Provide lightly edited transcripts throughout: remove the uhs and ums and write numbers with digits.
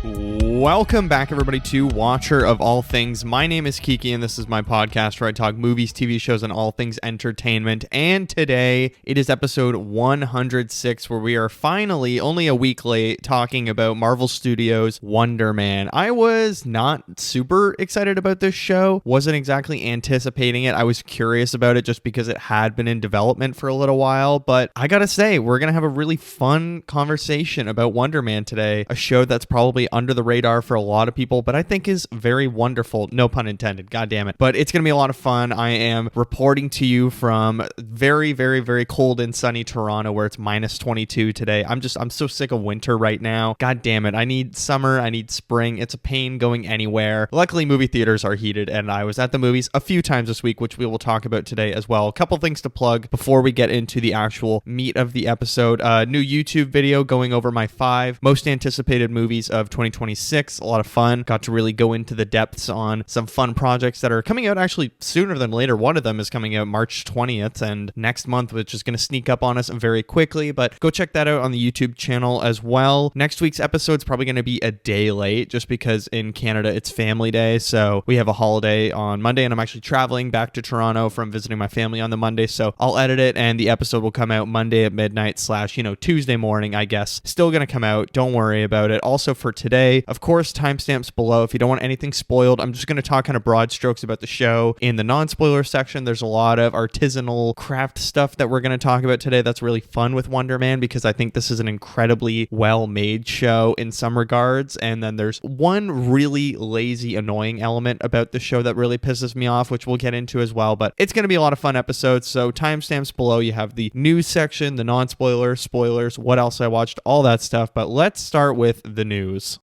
Welcome back, everybody, to Watcher of All Things. My name is Kiki, and this is my podcast where I talk movies, TV shows, and all things entertainment. And today, it is episode 106, where we are finally, only a week late, talking about Marvel Studios' Wonder Man. I was not super excited about this show, wasn't exactly anticipating it. I was curious about it just because it had been in development for a little while, but I gotta say, we're gonna have a really fun conversation about Wonder Man today, a show that's probably under the radar for a lot of people, but I think is very wonderful. No pun intended. God damn it. But it's going to be a lot of fun. I am reporting to you from very, very, very cold and sunny Toronto, where it's minus 22 today. I'm so sick of winter right now. God damn it. I need summer. I need spring. It's a pain going anywhere. Luckily, movie theaters are heated, and I was at the movies a few times this week, which we will talk about today as well. A couple things to plug before we get into the actual meat of the episode. New YouTube video going over my 5 most anticipated movies of 2026. A lot of fun. Got to really go into the depths on some fun projects that are coming out actually sooner than later. One of them is coming out March 20th and next month, which is going to sneak up on us very quickly, but go check that out on the YouTube channel as well. Next week's episode is probably going to be a day late just because in Canada it's Family Day, so we have a holiday on Monday, and I'm actually traveling back to Toronto from visiting my family on the Monday, so I'll edit it and the episode will come out Monday at midnight / Tuesday morning, I guess. Still going to come out. Don't worry about it. Also for today, of course, timestamps below if you don't want anything spoiled. I'm just going to talk kind of broad strokes about the show. In the non-spoiler section, there's a lot of artisanal craft stuff that we're going to talk about today that's really fun with Wonder Man, because I think this is an incredibly well-made show in some regards. And then there's one really lazy, annoying element about the show that really pisses me off, which we'll get into as well. But it's going to be a lot of fun episodes. So timestamps below, you have the news section, the non-spoiler, spoilers, what else I watched, all that stuff. But let's start with the news.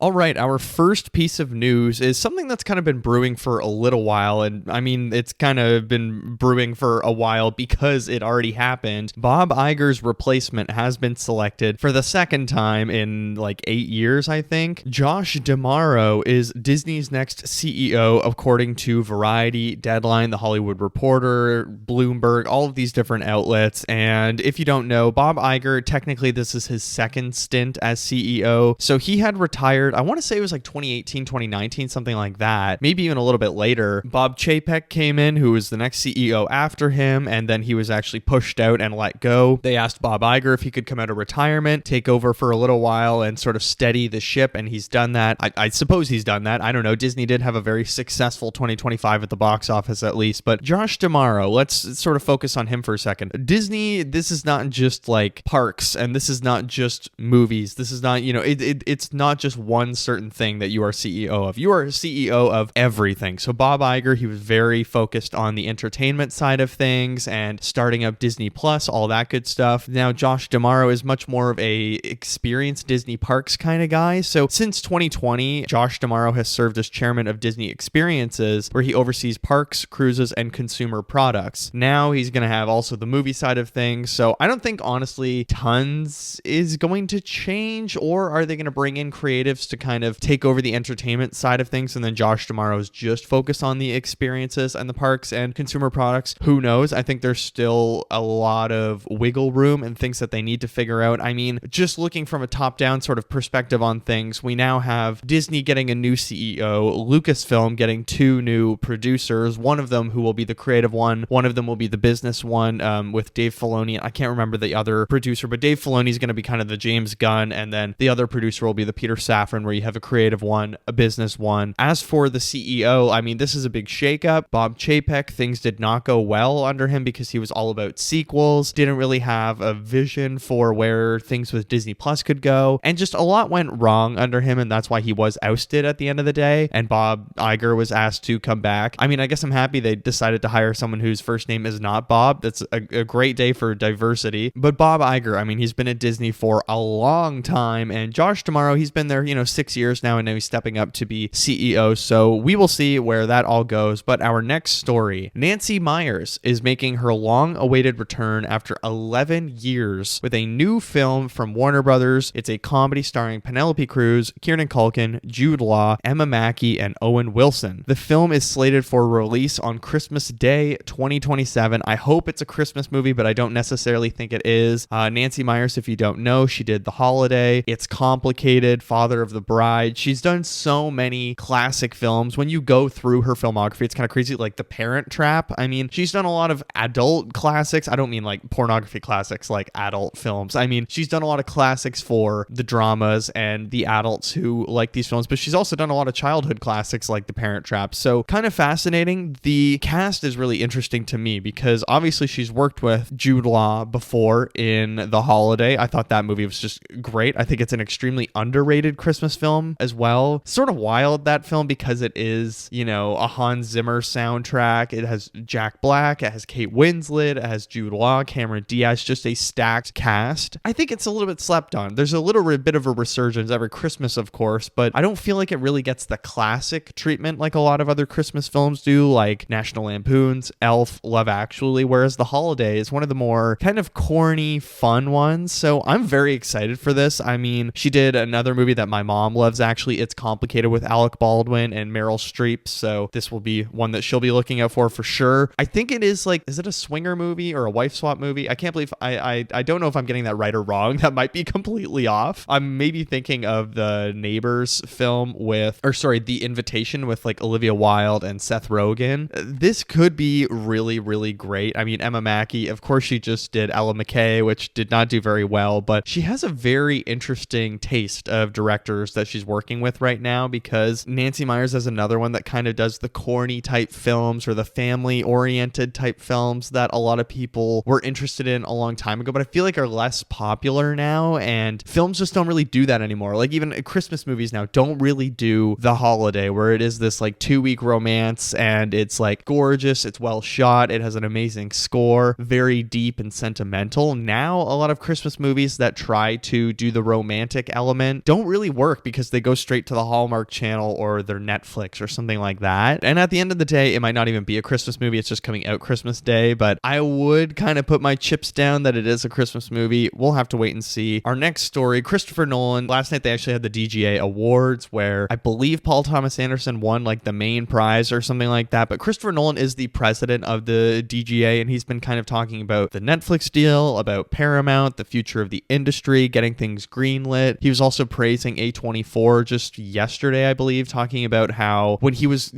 All right, our first piece of news is something that's kind of been brewing for a little while, and I mean, it's kind of been brewing for a while because it already happened. Bob Iger's replacement has been selected for the second time in like 8 years, I think. Josh D'Amaro is Disney's next CEO, according to Variety, Deadline, The Hollywood Reporter, Bloomberg, all of these different outlets. And if you don't know, Bob Iger, technically this is his second stint as CEO, so he had retired, I want to say it was like 2018, 2019, something like that. Maybe even a little bit later. Bob Chapek came in, who was the next CEO after him, and then he was actually pushed out and let go. They asked Bob Iger if he could come out of retirement, take over for a little while, and sort of steady the ship, and he's done that. I suppose he's done that. I don't know. Disney did have a very successful 2025 at the box office, at least. But Josh D'Amaro, let's sort of focus on him for a second. Disney, this is not just like parks, and this is not just movies. This is not, it's not just one certain thing that you are CEO of. You are CEO of everything. So Bob Iger, he was very focused on the entertainment side of things and starting up Disney Plus, all that good stuff. Now Josh D'Amaro is much more of a experienced Disney parks kind of guy. So since 2020, Josh D'Amaro has served as chairman of Disney Experiences, where he oversees parks, cruises, and consumer products. Now he's going to have also the movie side of things. So I don't think honestly tons is going to change, or are they going to bring in creatives to kind of take over the entertainment side of things, and then Josh D'Amaro's just focus on the experiences and the parks and consumer products? Who knows? I think there's still a lot of wiggle room and things that they need to figure out. I mean, just looking from a top-down sort of perspective on things, we now have Disney getting a new CEO, Lucasfilm getting 2 new producers, one of them who will be the creative one of them will be the business one, with Dave Filoni. I can't remember the other producer, but Dave Filoni is going to be kind of the James Gunn, and then the other producer will be the Peter Safran, where you have a creative one, a business one. As for the CEO, I mean, this is a big shakeup. Bob Chapek, things did not go well under him because he was all about sequels, didn't really have a vision for where things with Disney Plus could go, and just a lot went wrong under him, and that's why he was ousted at the end of the day, and Bob Iger was asked to come back. I mean, I guess I'm happy they decided to hire someone whose first name is not Bob. That's a great day for diversity. But Bob Iger, I mean, he's been at Disney for a long time, and Josh D'Amaro, he's been there, 6 years now, and now he's stepping up to be CEO. So we will see where that all goes. But our next story, Nancy Meyers is making her long-awaited return after 11 years with a new film from Warner Brothers. It's a comedy starring Penelope Cruz, Kieran Culkin, Jude Law, Emma Mackey, and Owen Wilson. The film is slated for release on Christmas Day 2027. I hope it's a Christmas movie, but I don't necessarily think it is. Nancy Meyers, if you don't know, she did The Holiday, It's Complicated, Father of the Bride. She's done so many classic films. When you go through her filmography, it's kind of crazy, like The Parent Trap. I mean, she's done a lot of adult classics. I don't mean like pornography classics, like adult films. I mean, she's done a lot of classics for the dramas and the adults who like these films, but she's also done a lot of childhood classics like The Parent Trap. So kind of fascinating. The cast is really interesting to me because obviously she's worked with Jude Law before in The Holiday. I thought that movie was just great. I think it's an extremely underrated Christmas film as well. Sort of wild, that film, because it is, you know, a Hans Zimmer soundtrack. It has Jack Black, it has Kate Winslet, it has Jude Law, Cameron Diaz, just a stacked cast. I think it's a little bit slept on. There's a little bit of a resurgence every Christmas, of course, but I don't feel like it really gets the classic treatment like a lot of other Christmas films do, like National Lampoon's, Elf, Love Actually, whereas The Holiday is one of the more kind of corny, fun ones. So I'm very excited for this. I mean, she did another movie that my mom loves, actually. It's Complicated, with Alec Baldwin and Meryl Streep. So this will be one that she'll be looking out for sure. I think it is like, is it a swinger movie or a wife swap movie? I can't believe, I don't know if I'm getting that right or wrong. That might be completely off. I'm maybe thinking of the Neighbors film The Invitation with like Olivia Wilde and Seth Rogen. This could be really, really great. I mean, Emma Mackey, of course, she just did Ella McKay, which did not do very well, but she has a very interesting taste of directors that she's working with right now, because Nancy Meyers has another one that kind of does the corny type films or the family oriented type films that a lot of people were interested in a long time ago, but I feel like are less popular now, and films just don't really do that anymore. Like even Christmas movies now don't really do The Holiday, where it is this like 2-week romance and it's like gorgeous, it's well shot, it has an amazing score, very deep and sentimental. Now a lot of Christmas movies that try to do the romantic element don't really work because they go straight to the Hallmark Channel or their Netflix or something like that. And at the end of the day, it might not even be a Christmas movie, it's just coming out Christmas Day, but I would kind of put my chips down that it is a Christmas movie. We'll have to wait and see. Our next story, Christopher Nolan. Last night they actually had the DGA Awards where I believe Paul Thomas Anderson won like the main prize or something like that, but Christopher Nolan is the president of the DGA, and he's been kind of talking about the Netflix deal, about Paramount, the future of the industry, getting things greenlit. He was also praising A24 just yesterday, I believe, talking about how when he was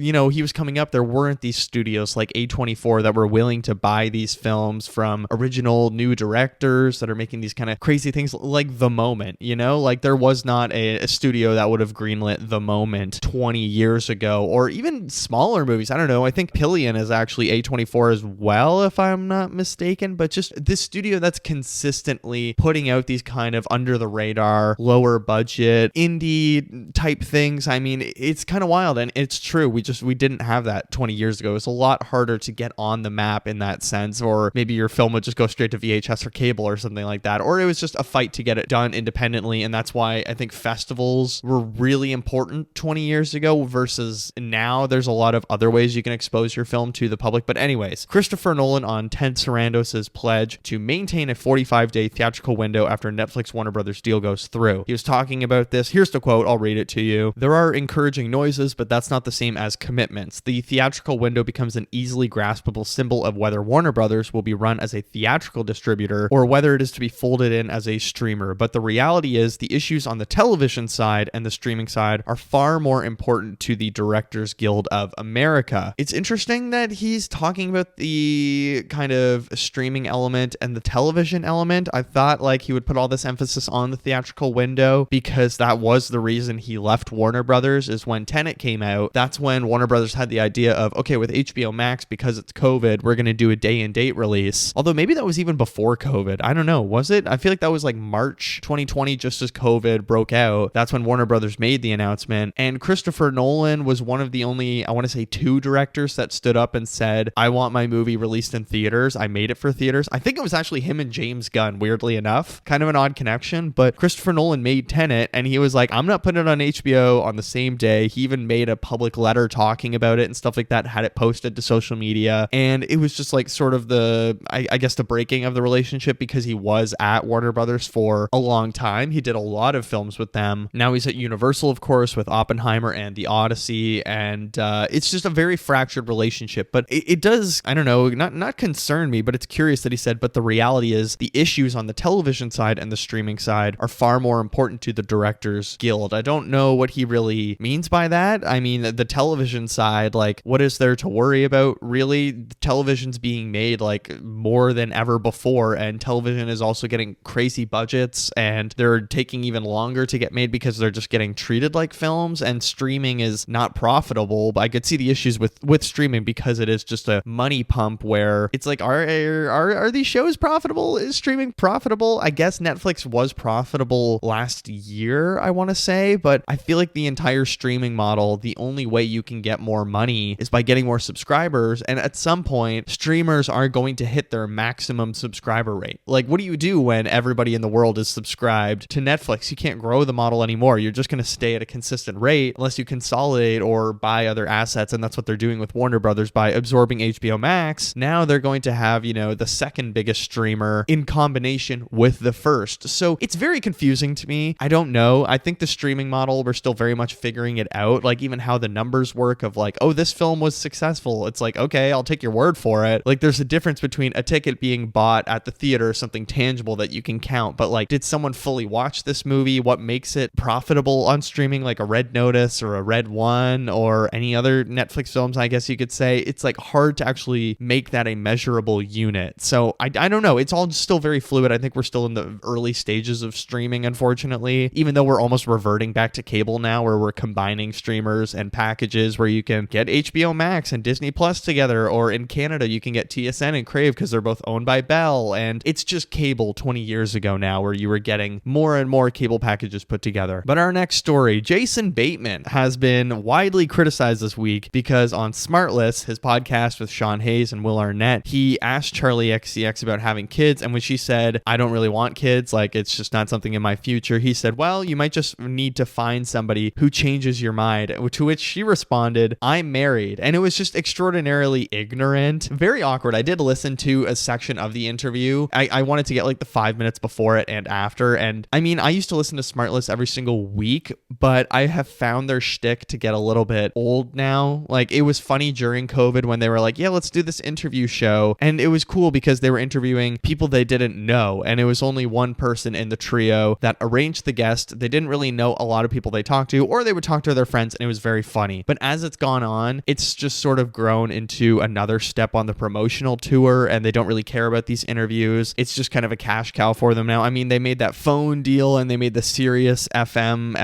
coming up, there weren't these studios like A24 that were willing to buy these films from original new directors that are making these kind of crazy things like The Moment, like there was not a studio that would have greenlit The Moment 20 years ago, or even smaller movies. I don't know. I think Pillion is actually A24 as well, if I'm not mistaken, but just this studio that's consistently putting out these kind of under the radar, lower budget, indie type things. I mean, it's kind of wild, and it's true. We didn't have that 20 years ago. It's a lot harder to get on the map in that sense, or maybe your film would just go straight to VHS or cable or something like that, or it was just a fight to get it done independently, and that's why I think festivals were really important 20 years ago versus now. There's a lot of other ways you can expose your film to the public. But anyways, Christopher Nolan on Ted Sarandos' pledge to maintain a 45-day theatrical window after Netflix Warner Brothers deal goes through. He was talking about this. Here's the quote. I'll read it to you. "There are encouraging noises, but that's not the same as commitments. The theatrical window becomes an easily graspable symbol of whether Warner Brothers will be run as a theatrical distributor or whether it is to be folded in as a streamer. But the reality is the issues on the television side and the streaming side are far more important to the Directors Guild of America." It's interesting that he's talking about the kind of streaming element and the television element. I thought like he would put all this emphasis on the theatrical window because that was the reason he left Warner Brothers, is when Tenet came out. That's when Warner Brothers had the idea of, okay, with HBO Max, because it's COVID, we're going to do a day and date release. Although maybe that was even before COVID. I don't know. Was it? I feel like that was like March 2020, just as COVID broke out. That's when Warner Brothers made the announcement. And Christopher Nolan was one of the only, I want to say 2 directors that stood up and said, I want my movie released in theaters. I made it for theaters. I think it was actually him and James Gunn, weirdly enough. Kind of an odd connection, but Christopher Nolan made Tenet, and he was like, I'm not putting it on HBO on the same day. He even made a public letter talking about it and stuff like that, had it posted to social media. And it was just like sort of I guess the breaking of the relationship, because he was at Warner Brothers for a long time. He did a lot of films with them. Now he's at Universal, of course, with Oppenheimer and The Odyssey. And it's just a very fractured relationship. But it does, I don't know, not concern me, but it's curious that he said, but the reality is the issues on the television side and the streaming side are far more important to the Directors Guild. I don't know what he really means by that. I mean, the television side, like, what is there to worry about, really? Television's being made like more than ever before, and television is also getting crazy budgets, and they're taking even longer to get made because they're just getting treated like films, and streaming is not profitable. But I could see the issues with streaming because it is just a money pump where it's like, are these shows profitable? Is streaming profitable? I guess Netflix was profitable last year, I want to say, but I feel like the entire streaming model, the only way you can get more money is by getting more subscribers, and at some point streamers are going to hit their maximum subscriber rate. Like, what do you do when everybody in the world is subscribed to Netflix? You can't grow the model anymore. You're just going to stay at a consistent rate unless you consolidate or buy other assets, and that's what they're doing with Warner Brothers by absorbing HBO Max. Now they're going to have, the second biggest streamer in combination with the first. So it's very confusing to me. I don't know. I think the streaming model, we're still very much figuring it out. Like, even how the numbers work of like, oh, this film was successful. It's like, okay, I'll take your word for it. Like, there's a difference between a ticket being bought at the theater, something tangible that you can count, but like, did someone fully watch this movie? What makes it profitable on streaming, like a Red Notice or a Red One or any other Netflix films, I guess you could say? It's like hard to actually make that a measurable unit. So I don't know. It's all still very fluid. I think we're still in the early stages of streaming, unfortunately, even though we're almost reverting back to cable now, where we're combining streamers and packages where you can get HBO Max and Disney Plus together, or in Canada you can get TSN and Crave because they're both owned by Bell. And it's just cable 20 years ago now, where you were getting more and more cable packages put together. But our next story, Jason Bateman has been widely criticized this week because on Smartless, his podcast with Sean Hayes and Will Arnett, he asked Charlie XCX about having kids, and when she said, I don't really want kids, like, it's just not something in my future, he said, well, you might just need to find somebody who changes your mind, to which she responded, I'm married. And it was just extraordinarily ignorant, very awkward. I did listen to a section of the interview. I wanted to get like the 5 minutes before it and after, and I mean, I used to listen to Smartless every single week, but I have found their shtick to get a little bit old now. Like, it was funny during COVID when they were like, yeah, let's do this interview show, and it was cool because they were interviewing people they didn't know, and it was only one person in the trio that arranged the guest. They didn't really know a lot of people they talked to, or they would talk to their friends, and it was very funny. But as it's gone on, it's just sort of grown into another step on the promotional tour, and they don't really care about these interviews. It's just kind of a cash cow for them now. I mean, they made that phone deal, and they made the Sirius XM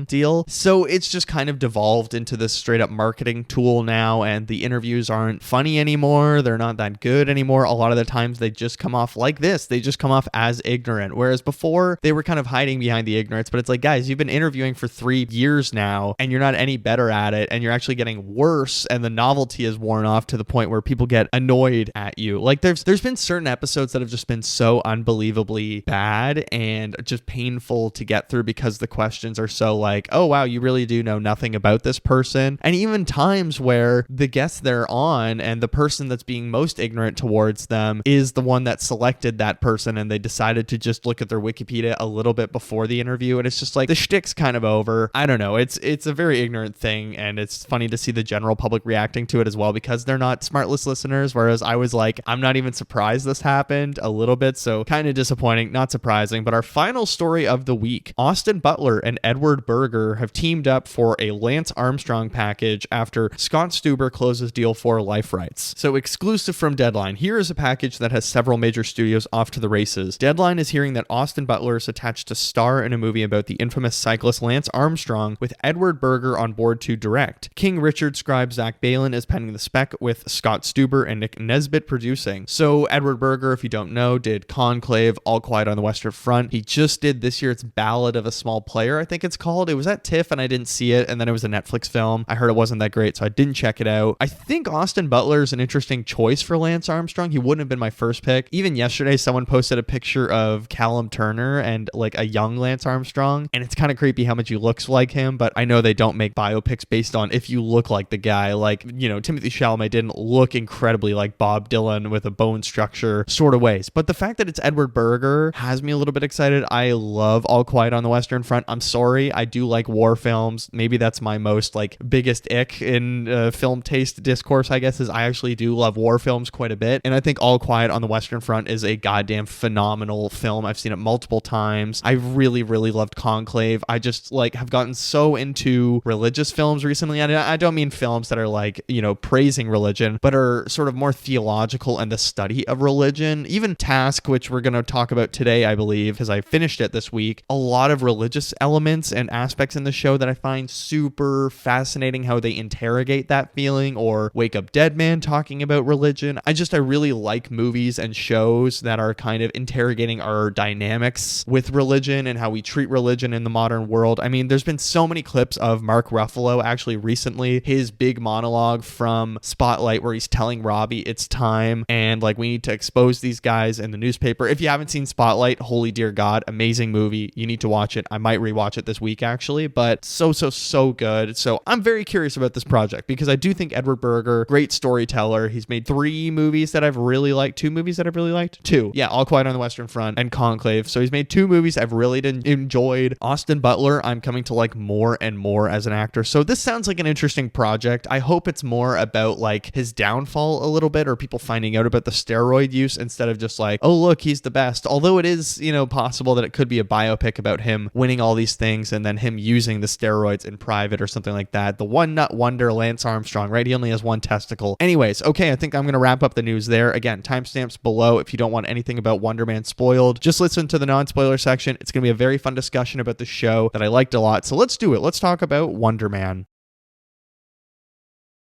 deal, so it's just kind of devolved into this straight up marketing tool now, and the interviews aren't funny anymore. They're not that good anymore. A lot of the times they just come off like this. They just come off as ignorant, whereas before they were kind of hiding behind the ignorance. But it's like, guys, you've been interviewing for 3 years now, and you're not any better at it, and you're actually getting worse, and the novelty is worn off to the point where people get annoyed at you. Like, there's been certain episodes that have just been so unbelievably bad and just painful to get through because the questions are so like, oh wow, you really do know nothing about this person. And even times where the guest they're on and the person that's being most ignorant towards them is the one that selected that person, and they decided to just look at their Wikipedia a little bit before the interview, and it's just like, the shtick's kind of over. I don't know. It's a very ignorant thing, and it's funny to see the general public reacting to it as well, because they're not Smartless listeners, whereas I was like, I'm not even surprised this happened a little bit, so kind of disappointing, not surprising. But our final story of the week, Austin Butler and Edward Berger have teamed up for a Lance Armstrong package after Scott Stuber closes deal for life rights. So exclusive from Deadline, here is a package that has several major studios off to the races. Deadline is hearing that Austin Butler is attached to star in a movie about the infamous cyclist Lance Armstrong, with Edward Berger on board to direct. King Richard scribe Zach Balin is penning the spec, with Scott Stuber and Nick Nesbitt producing. So Edward Berger, if you don't know, did Conclave, All Quiet on the Western Front. He just did this year, it's Ballad of a Small Player, I think it's called. It was at TIFF and I didn't see it, and then it was a Netflix film. I heard it wasn't that great, so I didn't check it out. I think Austin Butler is an interesting choice for Lance Armstrong. He wouldn't have been my first pick. Even yesterday, someone posted a picture of Callum Turner and like a young Lance Armstrong, and it's kind of creepy how much he looks like him, but I know they don't make biopics based on if you look like the guy. Like, Timothy Chalamet didn't look incredibly like Bob Dylan with a bone structure sort of ways, but the fact that it's Edward Berger has me a little bit excited. I love All Quiet on the Western Front. I'm sorry, I do like war films. Maybe that's my most biggest ick in film taste discourse, I guess, is I actually do love war films quite a bit, and I think All Quiet on the Western Front is a goddamn phenomenal film. I've seen it multiple times. I really loved Conclave. I just have gotten so into religious films recently, and I don't mean films that are praising religion, but are sort of more theological and the study of religion. Even Task, which we're going to talk about today, I believe, because I finished it this week, a lot of religious elements and aspects in the show that I find super fascinating, how they interrogate that feeling, or Wake Up Dead Man talking about religion. I really like movies and shows that are kind of interrogating our dynamics with religion and how we treat religion in the modern world. I mean, there's been so many clips of Mark Ruffalo actually recently, his big monologue from Spotlight where he's telling Robbie it's time and we need to expose these guys in the newspaper. If you haven't seen Spotlight, holy dear God, amazing movie. You need to watch it. I might rewatch it this week actually, but so good. So I'm very curious about this project because I do think Edward Berger, great storyteller. He's made 3 movies that I've really liked, 2 movies that I've really liked. 2. Yeah, All Quiet on the Western Front and Conclave. So he's made 2 movies I've really enjoyed. Austin Butler, I'm coming to like more and more as an actor. So this sounds like an interesting project. I hope it's more about his downfall a little bit, or people finding out about the steroid use instead of just oh look, he's the best. Although it is, possible that it could be a biopic about him winning all these things and then him using the steroids in private or something like that. The one nut wonder Lance Armstrong, right? He only has 1 testicle. Anyways, okay, I think I'm going to wrap up the news there. Again, timestamps below if you don't want anything about Wonder Man spoiled. Just listen to the non-spoiler section. It's going to be a very fun discussion about the show that I liked a lot. So let's do it. Let's talk about Wonder Man.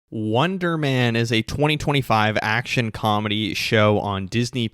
Wonder Man is a 2025 action comedy show on Disney+.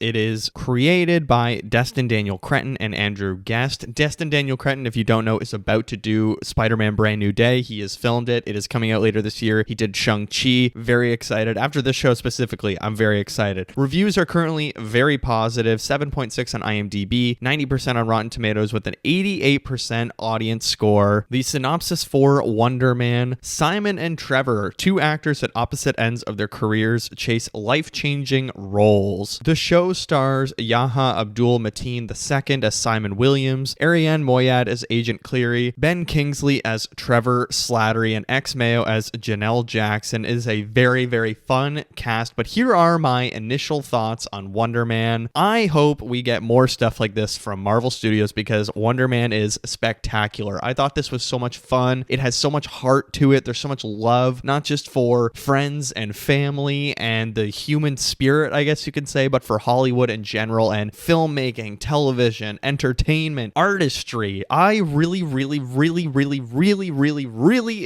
It is created by Destin Daniel Cretton and Andrew Guest. Destin Daniel Cretton, if you don't know, is about to do Spider-Man Brand New Day. He has filmed it. It is coming out later this year. He did Shang-Chi. Very excited. After this show specifically, I'm very excited. Reviews are currently very positive. 7.6 on IMDb, 90% on Rotten Tomatoes with an 88% audience score. The synopsis for Wonder Man: Simon and Trevor, 2 actors at opposite ends of their careers, chase life-changing roles. The show stars Yahya Abdul-Mateen II as Simon Williams, Ariane Moayed as Agent Cleary, Ben Kingsley as Trevor Slattery, and X Mayo as Janelle Jackson. It is a very fun cast, but here are my initial thoughts on Wonder Man. I hope we get more stuff like this from Marvel Studios because Wonder Man is spectacular. I thought this was so much fun. It has so much heart to it. There's so much love, not just for friends and family and the human spirit, I guess you could say, but for Hollywood in general and filmmaking, television, entertainment, artistry. I really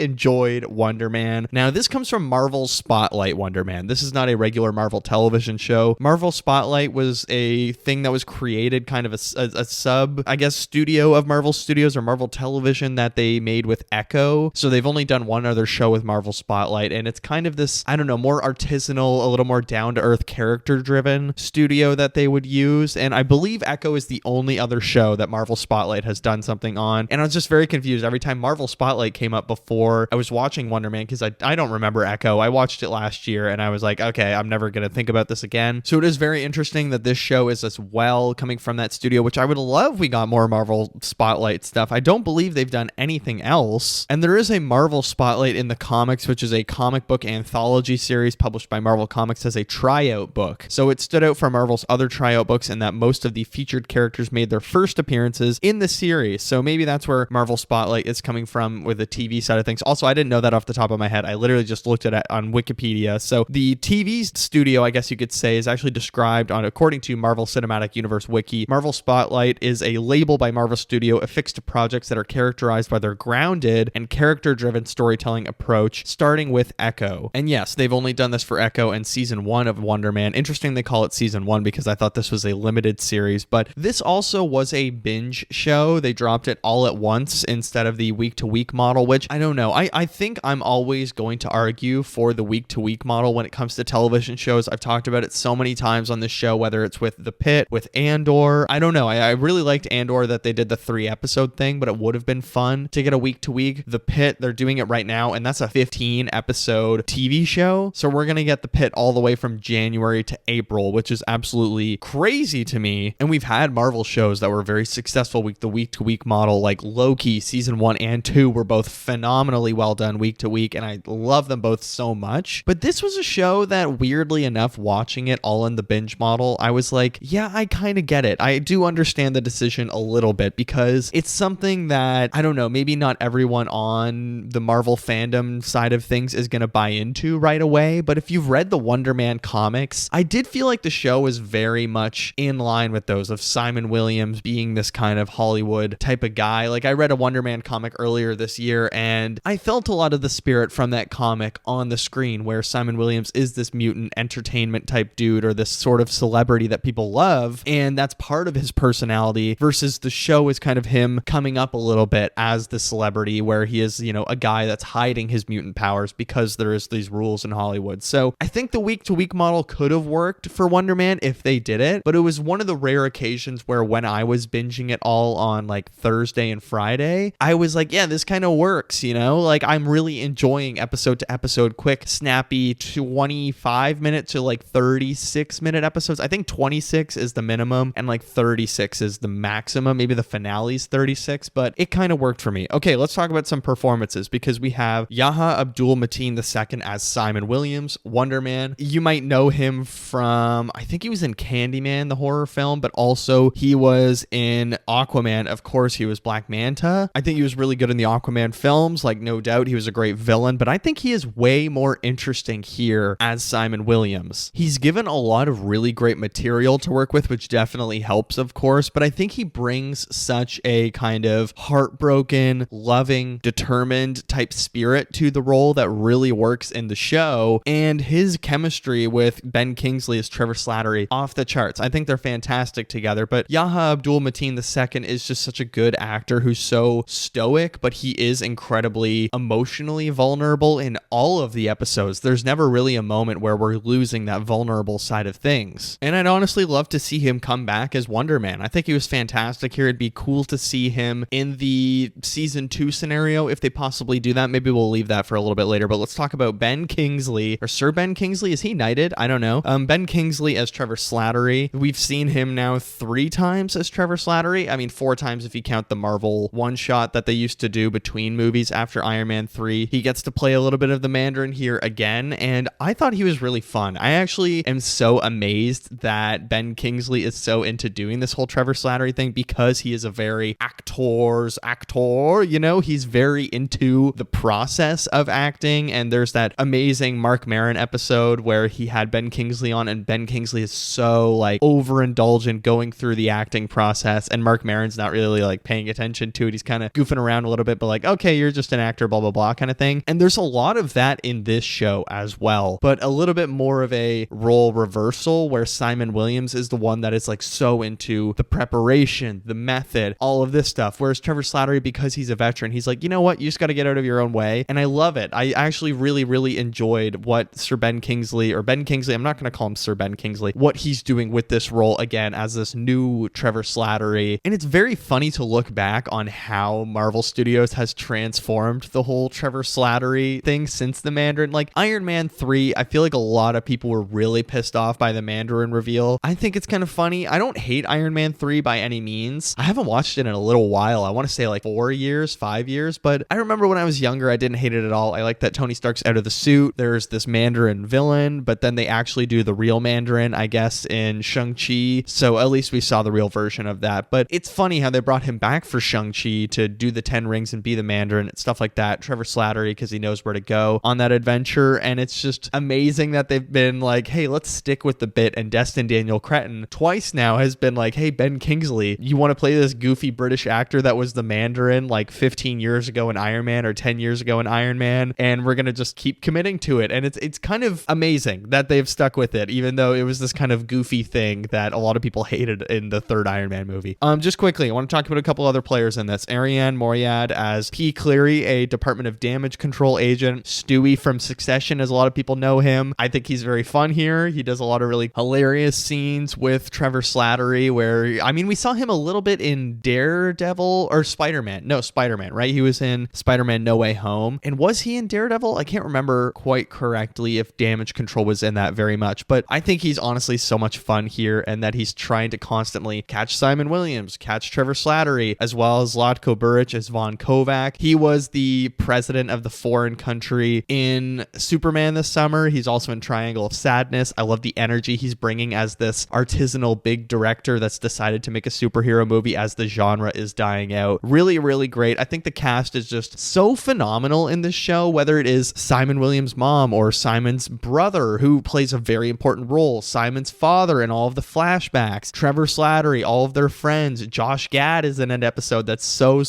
enjoyed Wonder Man. Now, this comes from Marvel's Spotlight Wonder Man. This is not a regular Marvel television show. Marvel Spotlight was a thing that was created, kind of a sub, I guess, studio of Marvel Studios or Marvel Television that they made with Echo. So they've only done one other show with Marvel Spotlight, and it's kind of this, I don't know, more artisanal, a little more down-to-earth, character-driven studio that they would use, and I believe Echo is the only other show that Marvel Spotlight has done something on, and I was just very confused every time Marvel Spotlight came up before I was watching Wonder Man, because I don't remember Echo. I watched it last year, and I was like, okay, I'm never going to think about this again. So it is very interesting that this show is as well coming from that studio, which I would love we got more Marvel Spotlight stuff. I don't believe they've done anything else, and there is a Marvel Spotlight in the comics, which is a comic book anthology series published by Marvel Comics as a tryout book. So it stood out from Marvel's other tryout books in that most of the featured characters made their first appearances in the series. So maybe that's where Marvel Spotlight is coming from with the TV side of things. Also, I didn't know that off the top of my head. I literally just looked at it on Wikipedia. So the TV studio, I guess you could say, is actually described on, according to Marvel Cinematic Universe Wiki, Marvel Spotlight is a label by Marvel Studio affixed to projects that are characterized by their grounded and character-driven storytelling approach, starting starting with Echo. And yes, they've only done this for Echo and season 1 of Wonder Man. Interesting they call it season 1 because I thought this was a limited series, but this also was a binge show. They dropped it all at once instead of the week-to-week model, which I don't know. I think I'm always going to argue for the week-to-week model when it comes to television shows. I've talked about it so many times on this show, whether it's with The Pitt, with Andor. I don't know. I really liked Andor that they did the 3-episode thing, but it would have been fun to get a week-to-week. The Pitt, they're doing it right now, and that's a 15-episode TV show. So we're going to get The Pitt all the way from January to April, which is absolutely crazy to me. And we've had Marvel shows that were very successful with the week-to-week model, like Loki season 1 and 2 were both phenomenally well done week to week, and I love them both so much. But this was a show that, weirdly enough, watching it all in the binge model, I was like, yeah, I kind of get it. I do understand the decision a little bit because it's something that, I don't know, maybe not everyone on the Marvel fandom side of things is going to buy into right away. But if you've read the Wonder Man comics, I did feel like the show is very much in line with those of Simon Williams being this kind of Hollywood type of guy. Like, I read a Wonder Man comic earlier this year, and I felt a lot of the spirit from that comic on the screen, where Simon Williams is this mutant entertainment type dude, or this sort of celebrity that people love, and that's part of his personality, versus the show is kind of him coming up a little bit as the celebrity, where he is, you know, a guy that's hiding his mutant powers because there is these rules in Hollywood. So I think the week-to-week model could have worked for Wonder Man if they did it, but it was one of the rare occasions where when I was binging it all on like Thursday and Friday, I was like, yeah, this kind of works, you know? Like, I'm really enjoying episode to episode, quick, snappy 25-minute to like 36-minute episodes. I think 26 is the minimum and like 36 is the maximum. Maybe the finale's 36, but it kind of worked for me. Okay, let's talk about some performances, because we have Yahya Abdul-Mateen II as Simon Williams, Wonder Man. You might know him from, I think he was in Candyman, the horror film, but also he was in Aquaman. Of course, he was Black Manta. I think he was really good in the Aquaman films, like, no doubt he was a great villain, but I think he is way more interesting here as Simon Williams. He's given a lot of really great material to work with, which definitely helps, of course, but I think he brings such a kind of heartbroken, loving, determined type spirit to the role that really works in the show, and his chemistry with Ben Kingsley as Trevor Slattery, off the charts. I think they're fantastic together, but Yahya Abdul-Mateen II is just such a good actor who's so stoic, but he is incredibly emotionally vulnerable in all of the episodes. There's never really a moment where we're losing that vulnerable side of things. And I'd honestly love to see him come back as Wonder Man. I think he was fantastic here. It'd be cool to see him in the season 2 scenario if they possibly do that. Maybe we'll leave that for a little bit later, but let's talk about Ben Kingsley, or Sir Ben Kingsley. Is he knighted? I don't know. Ben Kingsley as Trevor Slattery. We've seen him now 3 times as Trevor Slattery. I mean, 4 times if you count the Marvel one-shot that they used to do between movies after Iron Man 3. He gets to play a little bit of the Mandarin here again, and I thought he was really fun. I actually am so amazed that Ben Kingsley is so into doing this whole Trevor Slattery thing, because he is a very actor's actor, you know? He's very into the process of acting, and there's that amazing Mark Maron episode where he had Ben Kingsley on, and Ben Kingsley is so like overindulgent going through the acting process, and Mark Maron's not really like paying attention to it. He's kind of goofing around a little bit, but like, okay, you're just an actor, blah, blah, blah kind of thing. And there's a lot of that in this show as well, but a little bit more of a role reversal where Simon Williams is the one that is like so into the preparation, the method, all of this stuff. Whereas Trevor Slattery, because he's a veteran, he's like, you know what? You just got to get out of your own way. And I love it. I actually really, really enjoyed what Sir Ben Kingsley, or Ben Kingsley, I'm not going to call him Sir Ben Kingsley, what he's doing with this role again as this new Trevor Slattery. And it's very funny to look back on how Marvel Studios has transformed the whole Trevor Slattery thing since the Mandarin. Like Iron Man 3, I feel like a lot of people were really pissed off by the Mandarin reveal. I think it's kind of funny. I don't hate Iron Man 3 by any means. I haven't watched it in a little while. I want to say like 4 years, 5 years, but I remember when I was younger, I didn't hate it at all. I like that Tony Stark's out of the suit. There's this Mandarin villain, but then they actually do the real Mandarin, I guess, in Shang-Chi. So at least we saw the real version of that. But it's funny how they brought him back for Shang-Chi to do the 10 rings and be the Mandarin, stuff like that. Trevor Slattery, because he knows where to go on that adventure. And it's just amazing that they've been like, hey, let's stick with the bit. And Destin Daniel Cretton twice now has been like, hey, Ben Kingsley, you want to play this goofy British actor that was the Mandarin like 15 years ago in Iron Man or 10 years ago in Iron Man? and we're going to just keep committing to it. And it's kind of amazing that they've stuck with it, even though it was this kind of goofy thing that a lot of people hated in the third Iron Man movie. Just quickly, I want to talk about a couple other players in this. Ariane Moriad as P. Cleary, a Department of Damage Control agent. Stewie from Succession, as a lot of people know him. I think he's very fun here. He does a lot of really hilarious scenes with Trevor Slattery, where, I mean, we saw him a little bit in Daredevil or Spider-Man. No, Spider-Man, right? He was in Spider-Man No Way Home. And was he in Daredevil? I can't remember quite correctly if Damage Control was in that very much, but I think he's honestly so much fun here, and that he's trying to constantly catch Simon Williams, catch Trevor Slattery, as well as Latko Buric as Von Kovac. He was the president of the foreign country in Superman this summer. He's also in Triangle of Sadness. I love the energy he's bringing as this artisanal big director that's decided to make a superhero movie as the genre is dying out. Really, really great. I think the cast is just so phenomenal in this show, whether it is Simon Williams' mom or Simon's brother, who plays a very important role, Simon's father in all of the flashbacks, Trevor Slattery, all of their friends. Josh Gad is in an episode that's so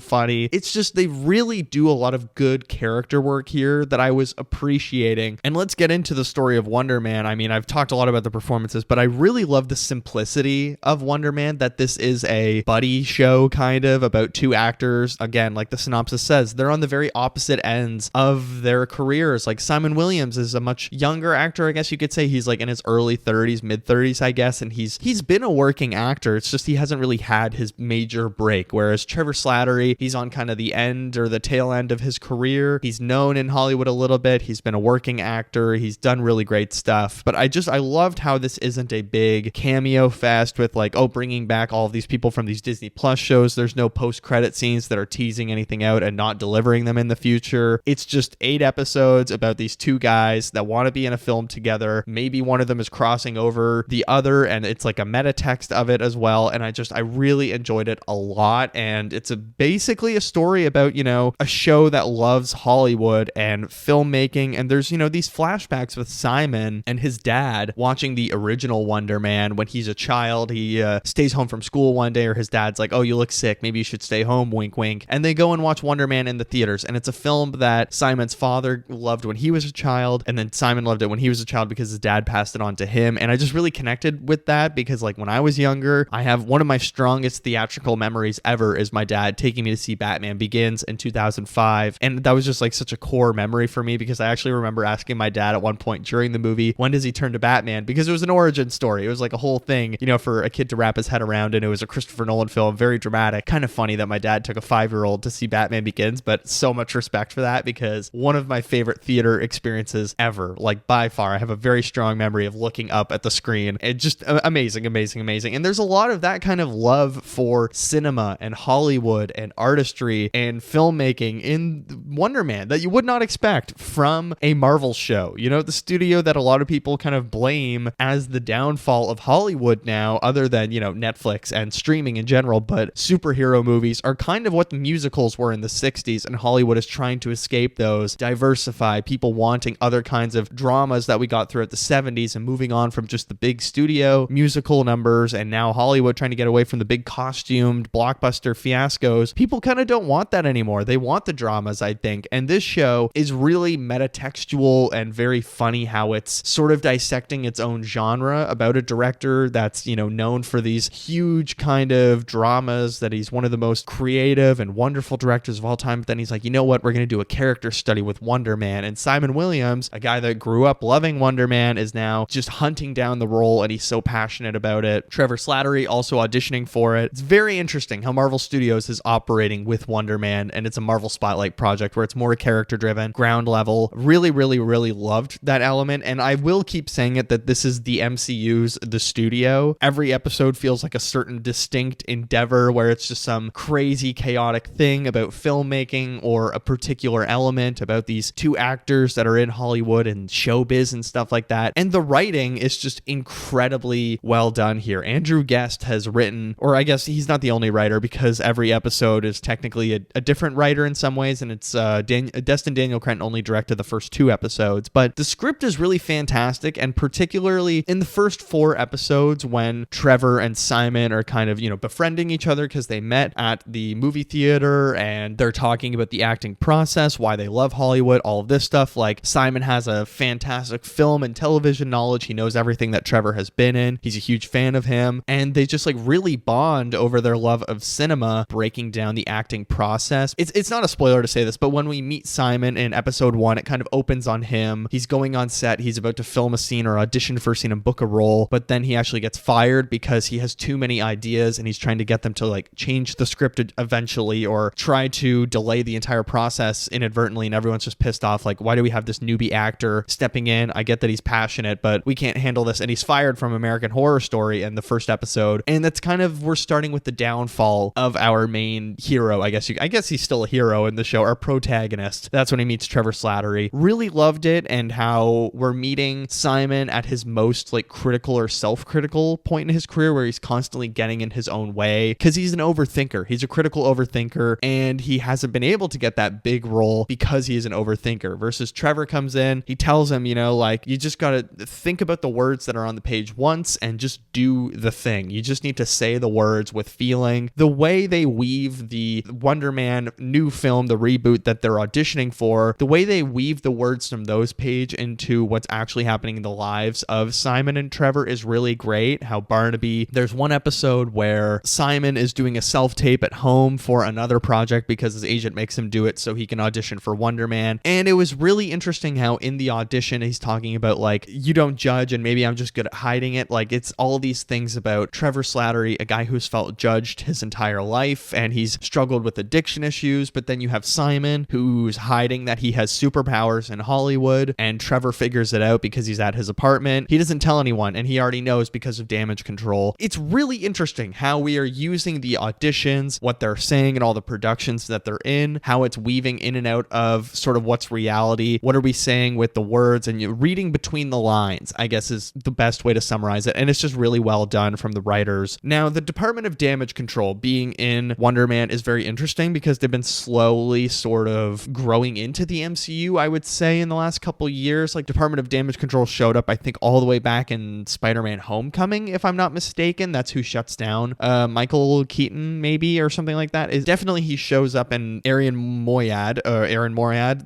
funny. It's just, they really do a lot of good character work here that I was appreciating. And let's get into the story of Wonder Man. I mean, I've talked a lot about the performances, but I really love the simplicity of Wonder Man, that this is a buddy show kind of about two actors. Again, like the synopsis says, they're on the very opposite ends of their careers. Like Simon Williams is a much younger actor, I guess you could say. He's like in his early 30s, mid 30s, I guess, and he's been a working actor. It's just he hasn't really had his major break, whereas Trevor Slattery, he's on kind of the end or the tail end of his career. He's known in Hollywood a little bit. He's been a working actor. He's done really great stuff. But I loved how this isn't a big cameo fest with like, oh, bringing back all of these people from these Disney Plus shows. There's no post-credit scenes that are teasing anything out and not delivering them in the future. It's just 8 episodes about these two guys that want to be in a film together. Maybe one of them is crossing over the other, and it's like a meta text of it as well. And I really enjoyed it a lot. And it's basically a story about, a show that loves Hollywood and filmmaking. And there's, these flashbacks with Simon and his dad watching the original Wonder Man when he's a child. He stays home from school one day, or his dad's like, oh, you look sick, maybe you should stay home, wink wink, and they go and watch Wonder Man in the theaters. And it's a film that Simon's father loved when he was a child, and then Simon loved it when he was a child because his dad passed it on to him. And I just really connected with that because, like, when I was younger, I have one of my strongest theatrical memories ever is my dad taking me to see Batman Begins in 2005, and that was just like such a core memory for me because I actually remember asking my dad at one point during the movie, when does he turn to Batman? Because it was an origin story. It was like a whole thing, for a kid to wrap his head around, and it was a Christopher Nolan film, very dramatic. Kind of funny that my dad took a 5-year-old to see Batman Begins, but so much respect for that because one of my favorite theater experiences ever, like by far. I have a very strong memory of looking up at the screen. It just amazing. And there's a lot of that kind of love for cinema and Hollywood and artistry and filmmaking in Wonder Man that you would not expect from a Marvel show. The studio that a lot of people kind of blame as the downfall of Hollywood now, other than, Netflix and streaming in general, but superhero movies are kind of what the musicals were in the 60s, and Hollywood is trying to escape those, diversify, people wanting other kinds of dramas that we got throughout the 70s and moving on from just the big studio musical numbers, and now Hollywood trying to get away from the big costumed blockbuster fiascos. People kind of don't want that anymore. They want the dramas, I think, and this show is really metatextual and very funny how it's sort of dissecting its own genre about a director that's, known for these huge kind of dramas, that he's one of the most creative and wonderful directors of all time. But then he's like, you know what? We're going to do a character study with Wonder Man. And Simon Williams, a guy that grew up loving Wonder Man, is now just hunting down the role, and he's so passionate about it. Trevor Slattery also auditioning for it. It's very interesting how Marvel Studios is operating with Wonder Man, and it's a Marvel Spotlight project where it's more character driven, ground level. Really loved that element, and I will keep saying it that this is the MCU's The Studio. Every episode feels like a certain distinct endeavor where it's just some crazy chaotic thing about filmmaking or a particular element about these two actors that are in Hollywood and showbiz and stuff like that. And the writing is just incredibly well done here. Andrew Guest has written, or I guess he's not the only writer because every episode is technically a different writer in some ways, and it's Destin Daniel Cretton only directed the first 2 episodes, but the script is really fantastic, and particularly in the first 4 episodes when Trevor and Simon are kind of, befriending each other because they met at the movie theater and they're talking about the acting process, why why they love Hollywood, all of this stuff. Like, Simon has a fantastic film and television knowledge. He knows everything that Trevor has been in. He's a huge fan of him. And they just like really bond over their love of cinema, breaking down the acting process. It's not a spoiler to say this, but when we meet Simon in episode 1, it kind of opens on him. He's going on set. He's about to film a scene or audition for a scene and book a role, but then he actually gets fired because he has too many ideas and he's trying to get them to like change the script eventually or try to delay the entire process inadvertently, and everyone's just pissed off. Like, why do we have this newbie actor stepping in? I get that he's passionate, but we can't handle this. And he's fired from American Horror Story in the first episode. And that's kind of, we're starting with the downfall of our main hero. I guess he's still a hero in the show, our protagonist. That's when he meets Trevor Slattery. Really loved it, and how we're meeting Simon at his most like critical or self-critical point in his career, where he's constantly getting in his own way because he's an overthinker. He's a critical overthinker, and he hasn't been able to get that big role because he is an overthinker. Versus Trevor comes in, he tells him, like, you just gotta think about the words that are on the page once and just do the thing. You just need to say the words with feeling. The way they weave the Wonder Man new film, the reboot that they're auditioning for, the way they weave the words from those page into what's actually happening in the lives of Simon and Trevor is really great. How Barnaby, there's one episode where Simon is doing a self-tape at home for another project because his agent makes him do it so he can audition for Wonder Man. And it was really interesting how in the audition he's talking about like, you don't judge and maybe I'm just good at hiding it. Like, it's all these things about Trevor Slattery, a guy who's felt judged his entire life and he's struggled with addiction issues. But then you have Simon who's hiding that he has superpowers in Hollywood, and Trevor figures it out because he's at his apartment. He doesn't tell anyone and he already knows because of Damage Control. It's really interesting how we are using the auditions, what they're saying, and all the productions that they're in, how it's weaving in and out of sort of what's reality, what are we saying with the words, and you reading between the lines, I guess is the best way to summarize it. And it's just really well done from the writers. Now, the Department of Damage Control being in Wonder Man is very interesting because they've been slowly sort of growing into the MCU, I would say, in the last couple years. Like, Department of Damage Control showed up, I think, all the way back in Spider-Man Homecoming, if I'm not mistaken. That's who shuts down Michael Keaton, maybe, or something like that. Is definitely he shows up in Aaron Moorhead,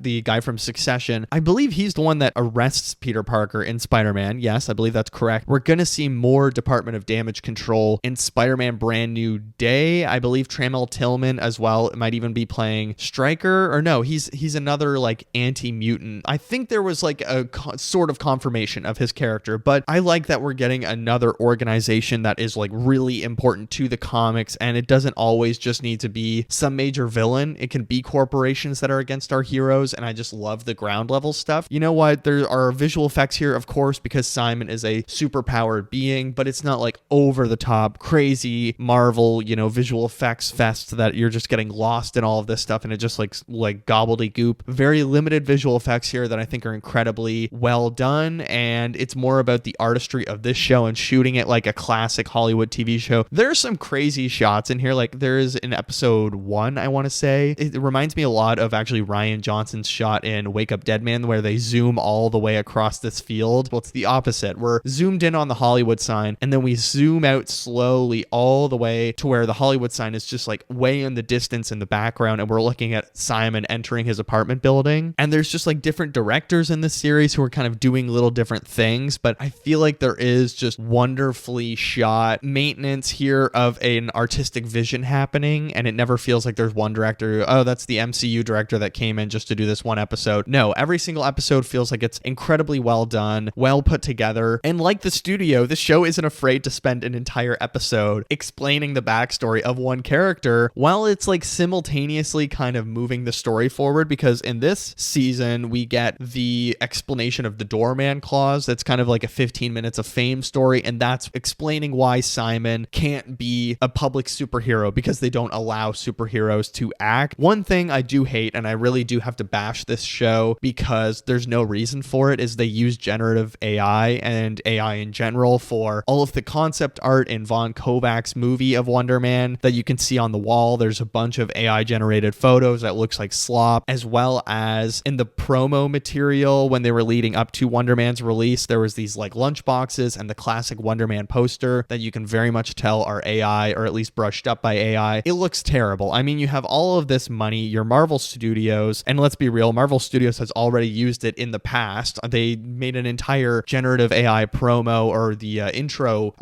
the guy from Succession. I believe he's the one that arrests Peter Parker in Spider-Man. Yes, I believe that's correct. We're gonna see more Department of Damage Control in Spider-Man Brand New Day. I believe Tramel Tillman as well. It might even be playing Stryker, or no, he's another like anti-mutant. I think there was like a sort of confirmation of his character, but I like that we're getting another organization that is like really important to the comics, and it doesn't always just need to be some major villain. It can be corporations that are against our heroes, and I just love the ground level stuff. You know what? There are visual effects here, of course, because Simon is a superpowered being, but it's not like over the top, crazy Marvel, visual effects fest that you're just getting lost in all of this stuff, and it just like gobbledygook. Very limited visual effects here that I think are incredibly well done, and it's more about the artistry of this show and shooting it like a classic Hollywood TV show. There's some crazy shots in here. Like, there is in episode 1, I want to say. It reminds me a lot of actually Rian Johnson's shot in Wake Up Dead Man, where they zoom all the way across this field. Well, it's the opposite. We're zoomed in on the Hollywood sign, and then we zoom out slowly all the way to where the Hollywood sign is just like way in the distance in the background, and we're looking at Simon entering his apartment building. And there's just like different directors in this series who are kind of doing little different things, but I feel like there is just wonderfully shot maintenance here of an artistic vision happening, and it never feels like there's one director, oh, that's the MCU director that came in just to do this one episode. No, every single episode feels like it's incredibly well done, well put together, and like the studio, the show isn't afraid to spend an entire episode explaining the backstory of one character while it's like simultaneously kind of moving the story forward, because in this season we get the explanation of the doorman clause. That's kind of like a 15 minutes of fame story, and that's explaining why Simon can't be a public superhero because they don't allow superheroes to act. One thing I do hate, and I really do have to bash this show because there's no reason for it, is they use generative AI and AI in general for all of the concept art in Von Kovac's movie of Wonder Man that you can see on the wall. There's a bunch of AI generated photos that looks like slop, as well as in the promo material when they were leading up to Wonder Man's release, there was these like lunch boxes and the classic Wonder Man poster that you can very much tell are AI, or at least brushed up by AI. It looks terrible. I mean, you have all of this money, your Marvel studio Studios. And let's be real, Marvel Studios has already used it in the past. They made an entire generative AI promo, or the intro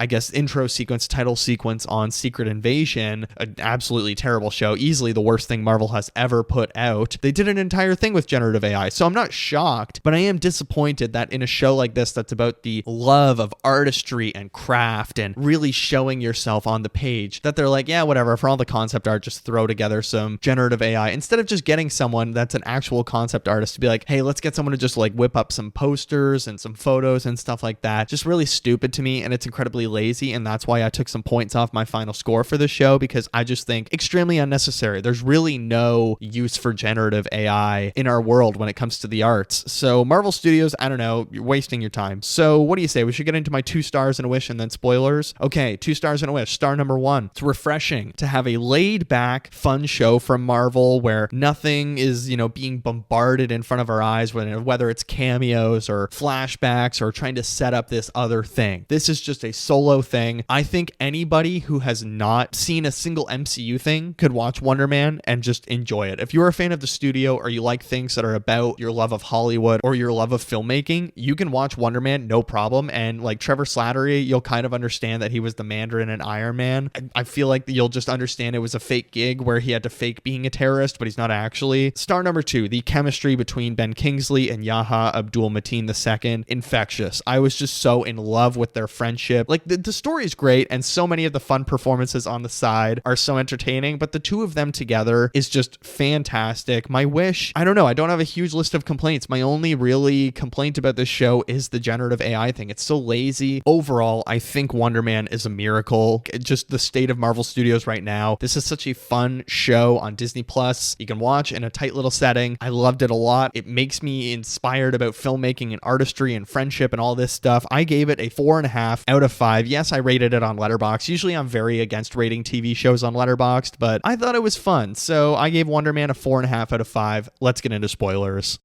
sequence, title sequence on Secret Invasion, an absolutely terrible show, easily the worst thing Marvel has ever put out. They did an entire thing with generative AI. So I'm not shocked, but I am disappointed that in a show like this that's about the love of artistry and craft and really showing yourself on the page, that they're like, yeah, whatever, for all the concept art, just throw together some generative AI, instead of just getting someone that's an actual concept artist to be like, hey, let's get someone to just like whip up some posters and some photos and stuff like that. Just really stupid to me, and it's incredibly lazy, and that's why I took some points off my final score for the show, because I just think extremely unnecessary. There's really no use for generative AI in our world when it comes to the arts. So Marvel Studios, I don't know, you're wasting your time. So what do you say? We should get into my 2 stars and a wish and then spoilers. Okay, 2 stars and a wish. Star number 1. It's refreshing to have a laid back, fun show from Marvel where nothing is, being bombarded in front of our eyes, whether it's cameos or flashbacks or trying to set up this other thing. This is just a solo thing. I think anybody who has not seen a single MCU thing could watch Wonder Man and just enjoy it. If you're a fan of the studio, or you like things that are about your love of Hollywood or your love of filmmaking, you can watch Wonder Man, no problem. And like Trevor Slattery, you'll kind of understand that he was the Mandarin in Iron Man. I feel like you'll just understand it was a fake gig where he had to fake being a terrorist, but he's not actually. Star number 2, the chemistry between Ben Kingsley and Yahya Abdul-Mateen II, infectious. I was just so in love with their friendship. Like the story is great, and so many of the fun performances on the side are so entertaining, but the two of them together is just fantastic. My wish, I don't know, I don't have a huge list of complaints. My only really complaint about this show is the generative AI thing. It's so lazy. Overall, I think Wonder Man is a miracle. Just the state of Marvel Studios right now. This is such a fun show on Disney Plus. You can watch in a tight little setting. I loved it a lot. It makes me inspired about filmmaking and artistry and friendship and all this stuff. I gave it a 4.5 out of 5. Yes, I rated it on Letterboxd. Usually I'm very against rating TV shows on Letterboxd, but I thought it was fun. So I gave Wonder Man a 4.5 out of 5. Let's get into spoilers.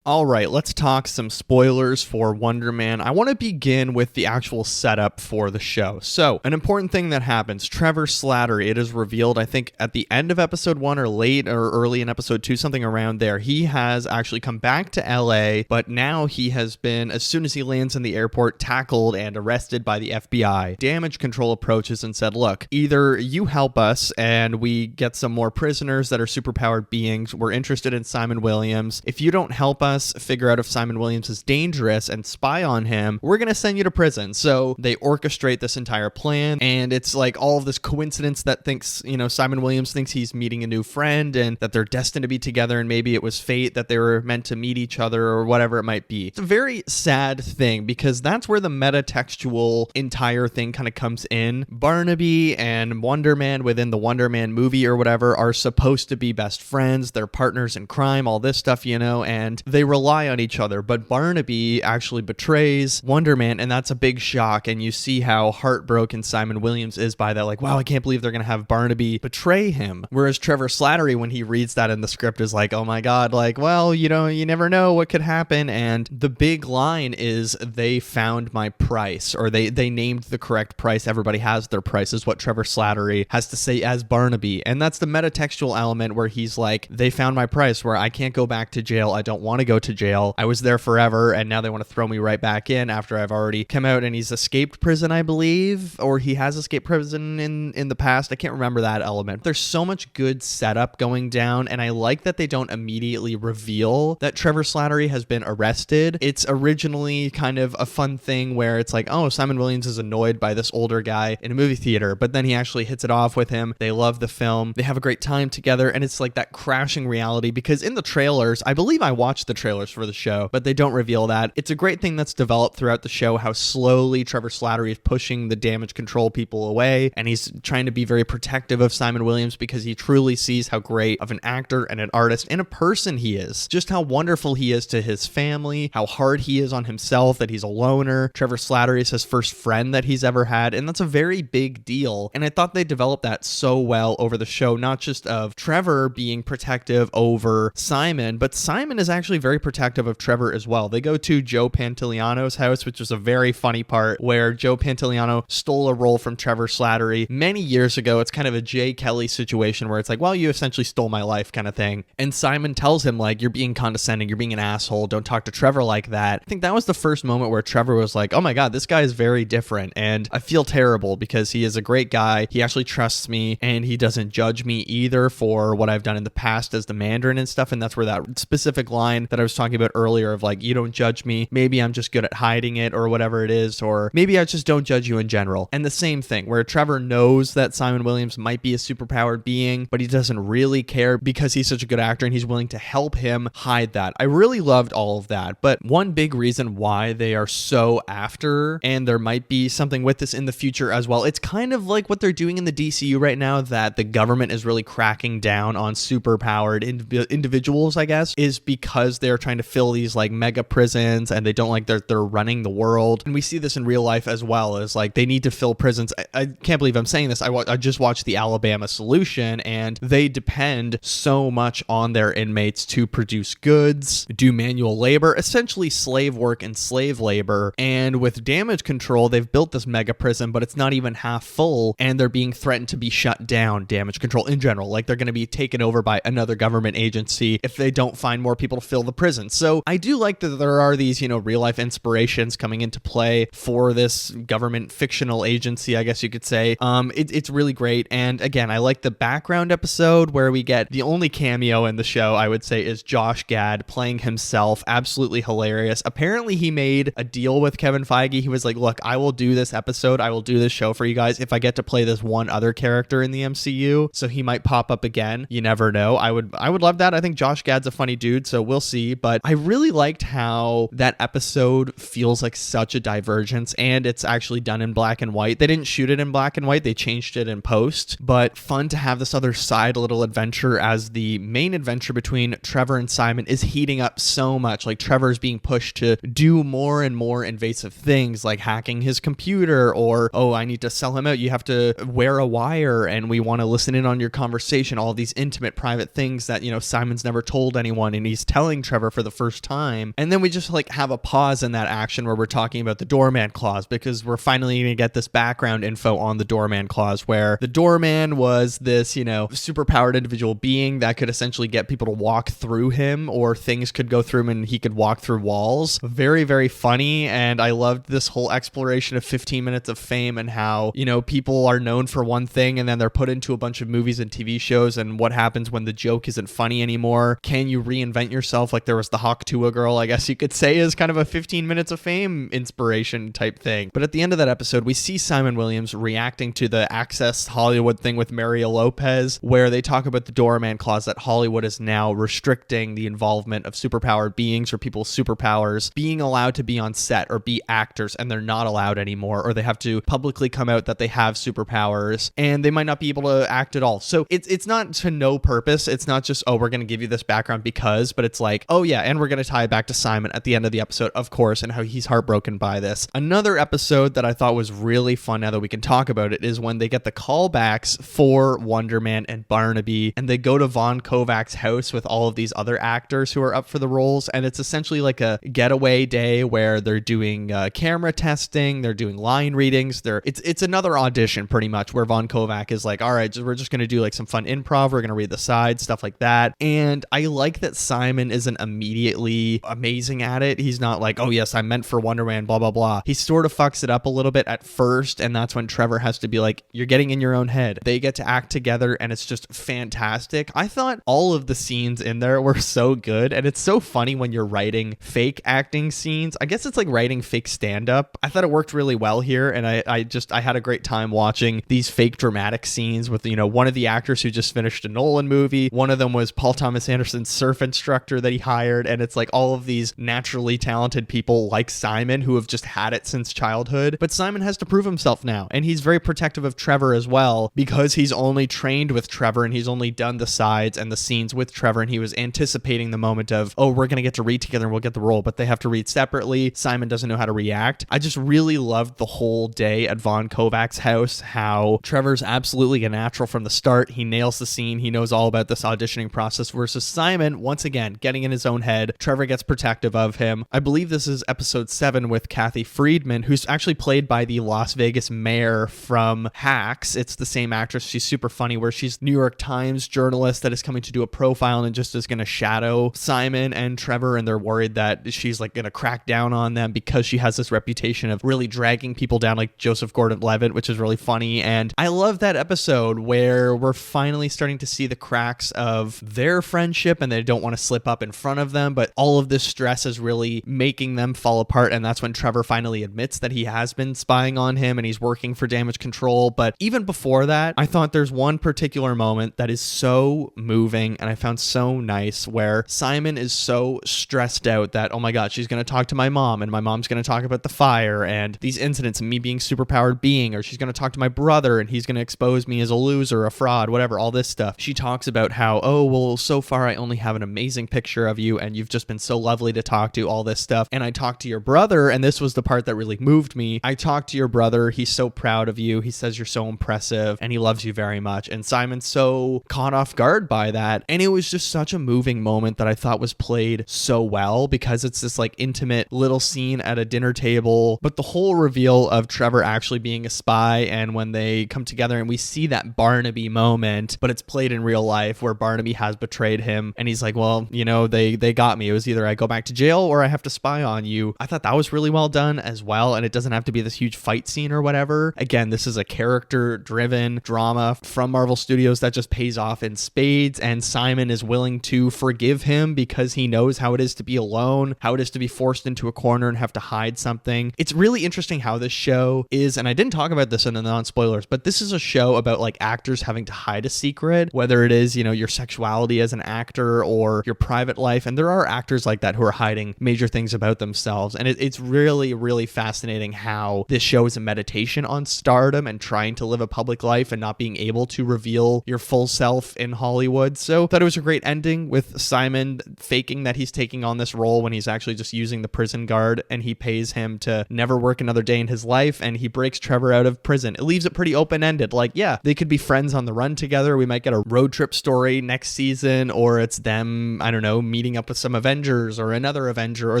All right, let's talk some spoilers for Wonder Man. I want to begin with the actual setup for the show. So, an important thing that happens, Trevor Slattery, it is revealed, I think, at the end of episode 1 or late or early in episode 2, something around there. He has actually come back to LA, but now he has been, as soon as he lands in the airport, tackled and arrested by the FBI. Damage control approaches and said, look, either you help us and we get some more prisoners that are superpowered beings. We're interested in Simon Williams. If you don't help us figure out if Simon Williams is dangerous and spy on him, we're going to send you to prison. So they orchestrate this entire plan, and it's like all of this coincidence that thinks, Simon Williams thinks he's meeting a new friend and that they're destined to be together, and maybe it was fate that they were meant to meet each other or whatever it might be. It's a very sad thing because that's where the metatextual entire thing kind of comes in. Barnaby and Wonder Man within the Wonder Man movie or whatever are supposed to be best friends. They're partners in crime, all this stuff, and they rely on each other, but Barnaby actually betrays Wonder Man, and that's a big shock, and you see how heartbroken Simon Williams is by that, like, wow, I can't believe they're gonna have Barnaby betray him. Whereas Trevor Slattery, when he reads that in the script, is like, oh my god, like, well, you never know what could happen. And the big line is, they found my price, or they named the correct price. Everybody has their price, is what Trevor Slattery has to say as Barnaby. And that's the metatextual element where he's like, they found my price, where I can't go back to jail. I don't want to go to jail. I was there forever, and now they want to throw me right back in after I've already come out. And he's escaped prison, I believe, or he has escaped prison in the past. I can't remember that element. There's so much good setup going down, and I like that they don't immediately reveal that Trevor Slattery has been arrested. It's originally kind of a fun thing where it's like, oh, Simon Williams is annoyed by this older guy in a movie theater, but then he actually hits it off with him. They love the film. They have a great time together, and it's like that crashing reality, because in the trailers, I believe I watched the trailers for the show, but they don't reveal that. It's a great thing that's developed throughout the show, how slowly Trevor Slattery is pushing the damage control people away, and he's trying to be very protective of Simon Williams because he truly sees how great of an actor and an artist and a person he is. Just how wonderful he is to his family, how hard he is on himself, that he's a loner. Trevor Slattery is his first friend that he's ever had, and that's a very big deal. And I thought they developed that so well over the show, not just of Trevor being protective over Simon, but Simon is actually very very protective of Trevor as well. They go to Joe Pantoliano's house, which was a very funny part where Joe Pantoliano stole a role from Trevor Slattery many years ago. It's kind of a Jay Kelly situation where it's like, well, you essentially stole my life kind of thing. And Simon tells him, like, you're being condescending, you're being an asshole, don't talk to Trevor like that. I think that was the first moment where Trevor was like, oh my God, this guy is very different. And I feel terrible because he is a great guy. He actually trusts me and he doesn't judge me either for what I've done in the past as the Mandarin and stuff. And that's where that specific line that I was talking about earlier of like, you don't judge me. Maybe I'm just good at hiding it or whatever it is. Or maybe I just don't judge you in general. And the same thing where Trevor knows that Simon Williams might be a superpowered being, but he doesn't really care because he's such a good actor and he's willing to help him hide that. I really loved all of that. But one big reason why they are so after, and there might be something with this in the future as well, it's kind of like what they're doing in the DCU right now, that the government is really cracking down on superpowered individuals, I guess, is because they're trying to fill these like mega prisons and they don't like they're running the world. And we see this in real life as well, as like they need to fill prisons. I can't believe I'm saying this. I just watched the Alabama Solution and they depend so much on their inmates to produce goods, do manual labor, essentially slave work and slave labor. And with damage control, they've built this mega prison, but it's not even half full and they're being threatened to be shut down. Damage control in general, like they're going to be taken over by another government agency if they don't find more people to fill the prison. So I do like that there are these, real life inspirations coming into play for this government fictional agency, I guess you could say. It's really great. And again, I like the background episode where we get the only cameo in the show, I would say, is Josh Gad playing himself. Absolutely hilarious. Apparently he made a deal with Kevin Feige. He was like, look, I will do this episode, I will do this show for you guys if I get to play this one other character in the MCU. So he might pop up again. You never know. I would love that. I think Josh Gad's a funny dude, so we'll see. But I really liked how that episode feels like such a divergence, and it's actually done in black and white. They didn't shoot it in black and white, they changed it in post, but fun to have this other side little adventure as the main adventure between Trevor and Simon is heating up so much. Like Trevor's being pushed to do more and more invasive things like hacking his computer, or, oh, I need to sell him out, you have to wear a wire and we want to listen in on your conversation, all these intimate private things that Simon's never told anyone and he's telling Trevor for the first time. And then we just like have a pause in that action where we're talking about the doorman clause, because we're finally going to get this background info on the doorman clause, where the doorman was this superpowered individual being that could essentially get people to walk through him, or things could go through him and he could walk through walls. Very, very funny. And I loved this whole exploration of 15 minutes of fame and how people are known for one thing and then they're put into a bunch of movies and TV shows, and what happens when the joke isn't funny anymore. Can you reinvent yourself? Like there was the Hawk Tuah girl, I guess you could say, is kind of a 15 minutes of fame inspiration type thing. But at the end of that episode, we see Simon Williams reacting to the Access Hollywood thing with Mario Lopez, where they talk about the doorman clause, that Hollywood is now restricting the involvement of superpowered beings or people with superpowers being allowed to be on set or be actors, and they're not allowed anymore, or they have to publicly come out that they have superpowers and they might not be able to act at all. So it's not to no purpose. It's not just, oh, we're going to give you this background because, but it's like, oh yeah, and we're going to tie it back to Simon at the end of the episode, of course, and how he's heartbroken by this. Another episode that I thought was really fun, now that we can talk about it, is when they get the callbacks for Wonder Man and Barnaby, and they go to Von Kovac's house with all of these other actors who are up for the roles, and it's essentially like a getaway day where they're doing camera testing, they're doing line readings, it's another audition pretty much, where Von Kovac is like, all right, we're just going to do like some fun improv, we're going to read the sides, stuff like that. And I like that Simon isn't immediately amazing at it. He's not like, oh yes, I'm meant for Wonder Man, blah blah blah. He sort of fucks it up a little bit at first, and that's when Trevor has to be like, you're getting in your own head. They get to act together and it's just fantastic. I thought all of the scenes in there were so good, and it's so funny when you're writing fake acting scenes. I guess it's like writing fake stand-up. I thought it worked really well here, and I had a great time watching these fake dramatic scenes with one of the actors who just finished a Nolan movie. One of them was Paul Thomas Anderson's surf instructor that he hired, and it's like all of these naturally talented people like Simon who have just had it since childhood. But Simon has to prove himself now, and he's very protective of Trevor as well, because he's only trained with Trevor and he's only done the sides and the scenes with Trevor, and he was anticipating the moment of, oh, we're gonna get to read together and we'll get the role, but they have to read separately. Simon doesn't know how to react. I just really loved the whole day at Von Kovac's house, how Trevor's absolutely a natural from the start. He nails the scene, he knows all about this auditioning process, versus Simon, once again, getting in his own head. Trevor gets protective of him. I believe this is episode 7 with Kathy Friedman, who's actually played by the Las Vegas mayor from Hacks. It's the same actress. She's super funny, where she's New York Times journalist that is coming to do a profile and just is going to shadow Simon and Trevor, and they're worried that she's like going to crack down on them because she has this reputation of really dragging people down, like Joseph Gordon-Levitt, which is really funny. And I love that episode where we're finally starting to see the cracks of their friendship, and they don't want to slip up in front of them, but all of this stress is really making them fall apart. And that's when Trevor finally admits that he has been spying on him and he's working for damage control. But even before that, I thought there's one particular moment that is so moving and I found so nice, where Simon is so stressed out that, oh my God, she's going to talk to my mom, and my mom's going to talk about the fire and these incidents and me being superpowered being, or she's going to talk to my brother and he's going to expose me as a loser, a fraud, whatever, all this stuff. She talks about how, oh, well, so far I only have an amazing picture of you and you've just been so lovely to talk to, all this stuff. And I talked to your brother, and this was the part that really moved me. I talked to your brother. He's so proud of you. He says you're so impressive and he loves you very much. And Simon's so caught off guard by that. And it was just such a moving moment that I thought was played so well, because it's this like intimate little scene at a dinner table, but the whole reveal of Trevor actually being a spy, and when they come together and we see that Barnaby moment, but it's played in real life where Barnaby has betrayed him and he's like, well, you know, they got me. It was either I go back to jail or I have to spy on you. I thought that was really well done as well, and it doesn't have to be this huge fight scene or whatever. Again, this is a character driven drama from Marvel Studios that just pays off in spades, and Simon is willing to forgive him because he knows how it is to be alone, how it is to be forced into a corner and have to hide something. It's really interesting how this show is, and I didn't talk about this in the non-spoilers, but this is a show about like actors having to hide a secret, whether it is, you know, your sexuality as an actor or your private life. And there are actors like that who are hiding major things about themselves. And it's really, really fascinating how this show is a meditation on stardom and trying to live a public life and not being able to reveal your full self in Hollywood. So I thought it was a great ending with Simon faking that he's taking on this role when he's actually just using the prison guard, and he pays him to never work another day in his life, and he breaks Trevor out of prison. It leaves it pretty open-ended. Like, yeah, they could be friends on the run together. We might get a road trip story next season, or it's them, I don't know, meeting up with some Avengers or another Avenger, or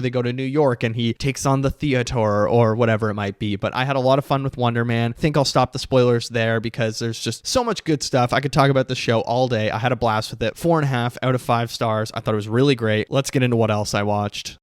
they go to New York and he takes on the theater or whatever it might be. But I had a lot of fun with Wonder Man. I think I'll stop the spoilers there because there's just so much good stuff. I could talk about this show all day. I had a blast with it. 4.5 out of 5 stars. I thought it was really great. Let's get into what else I watched.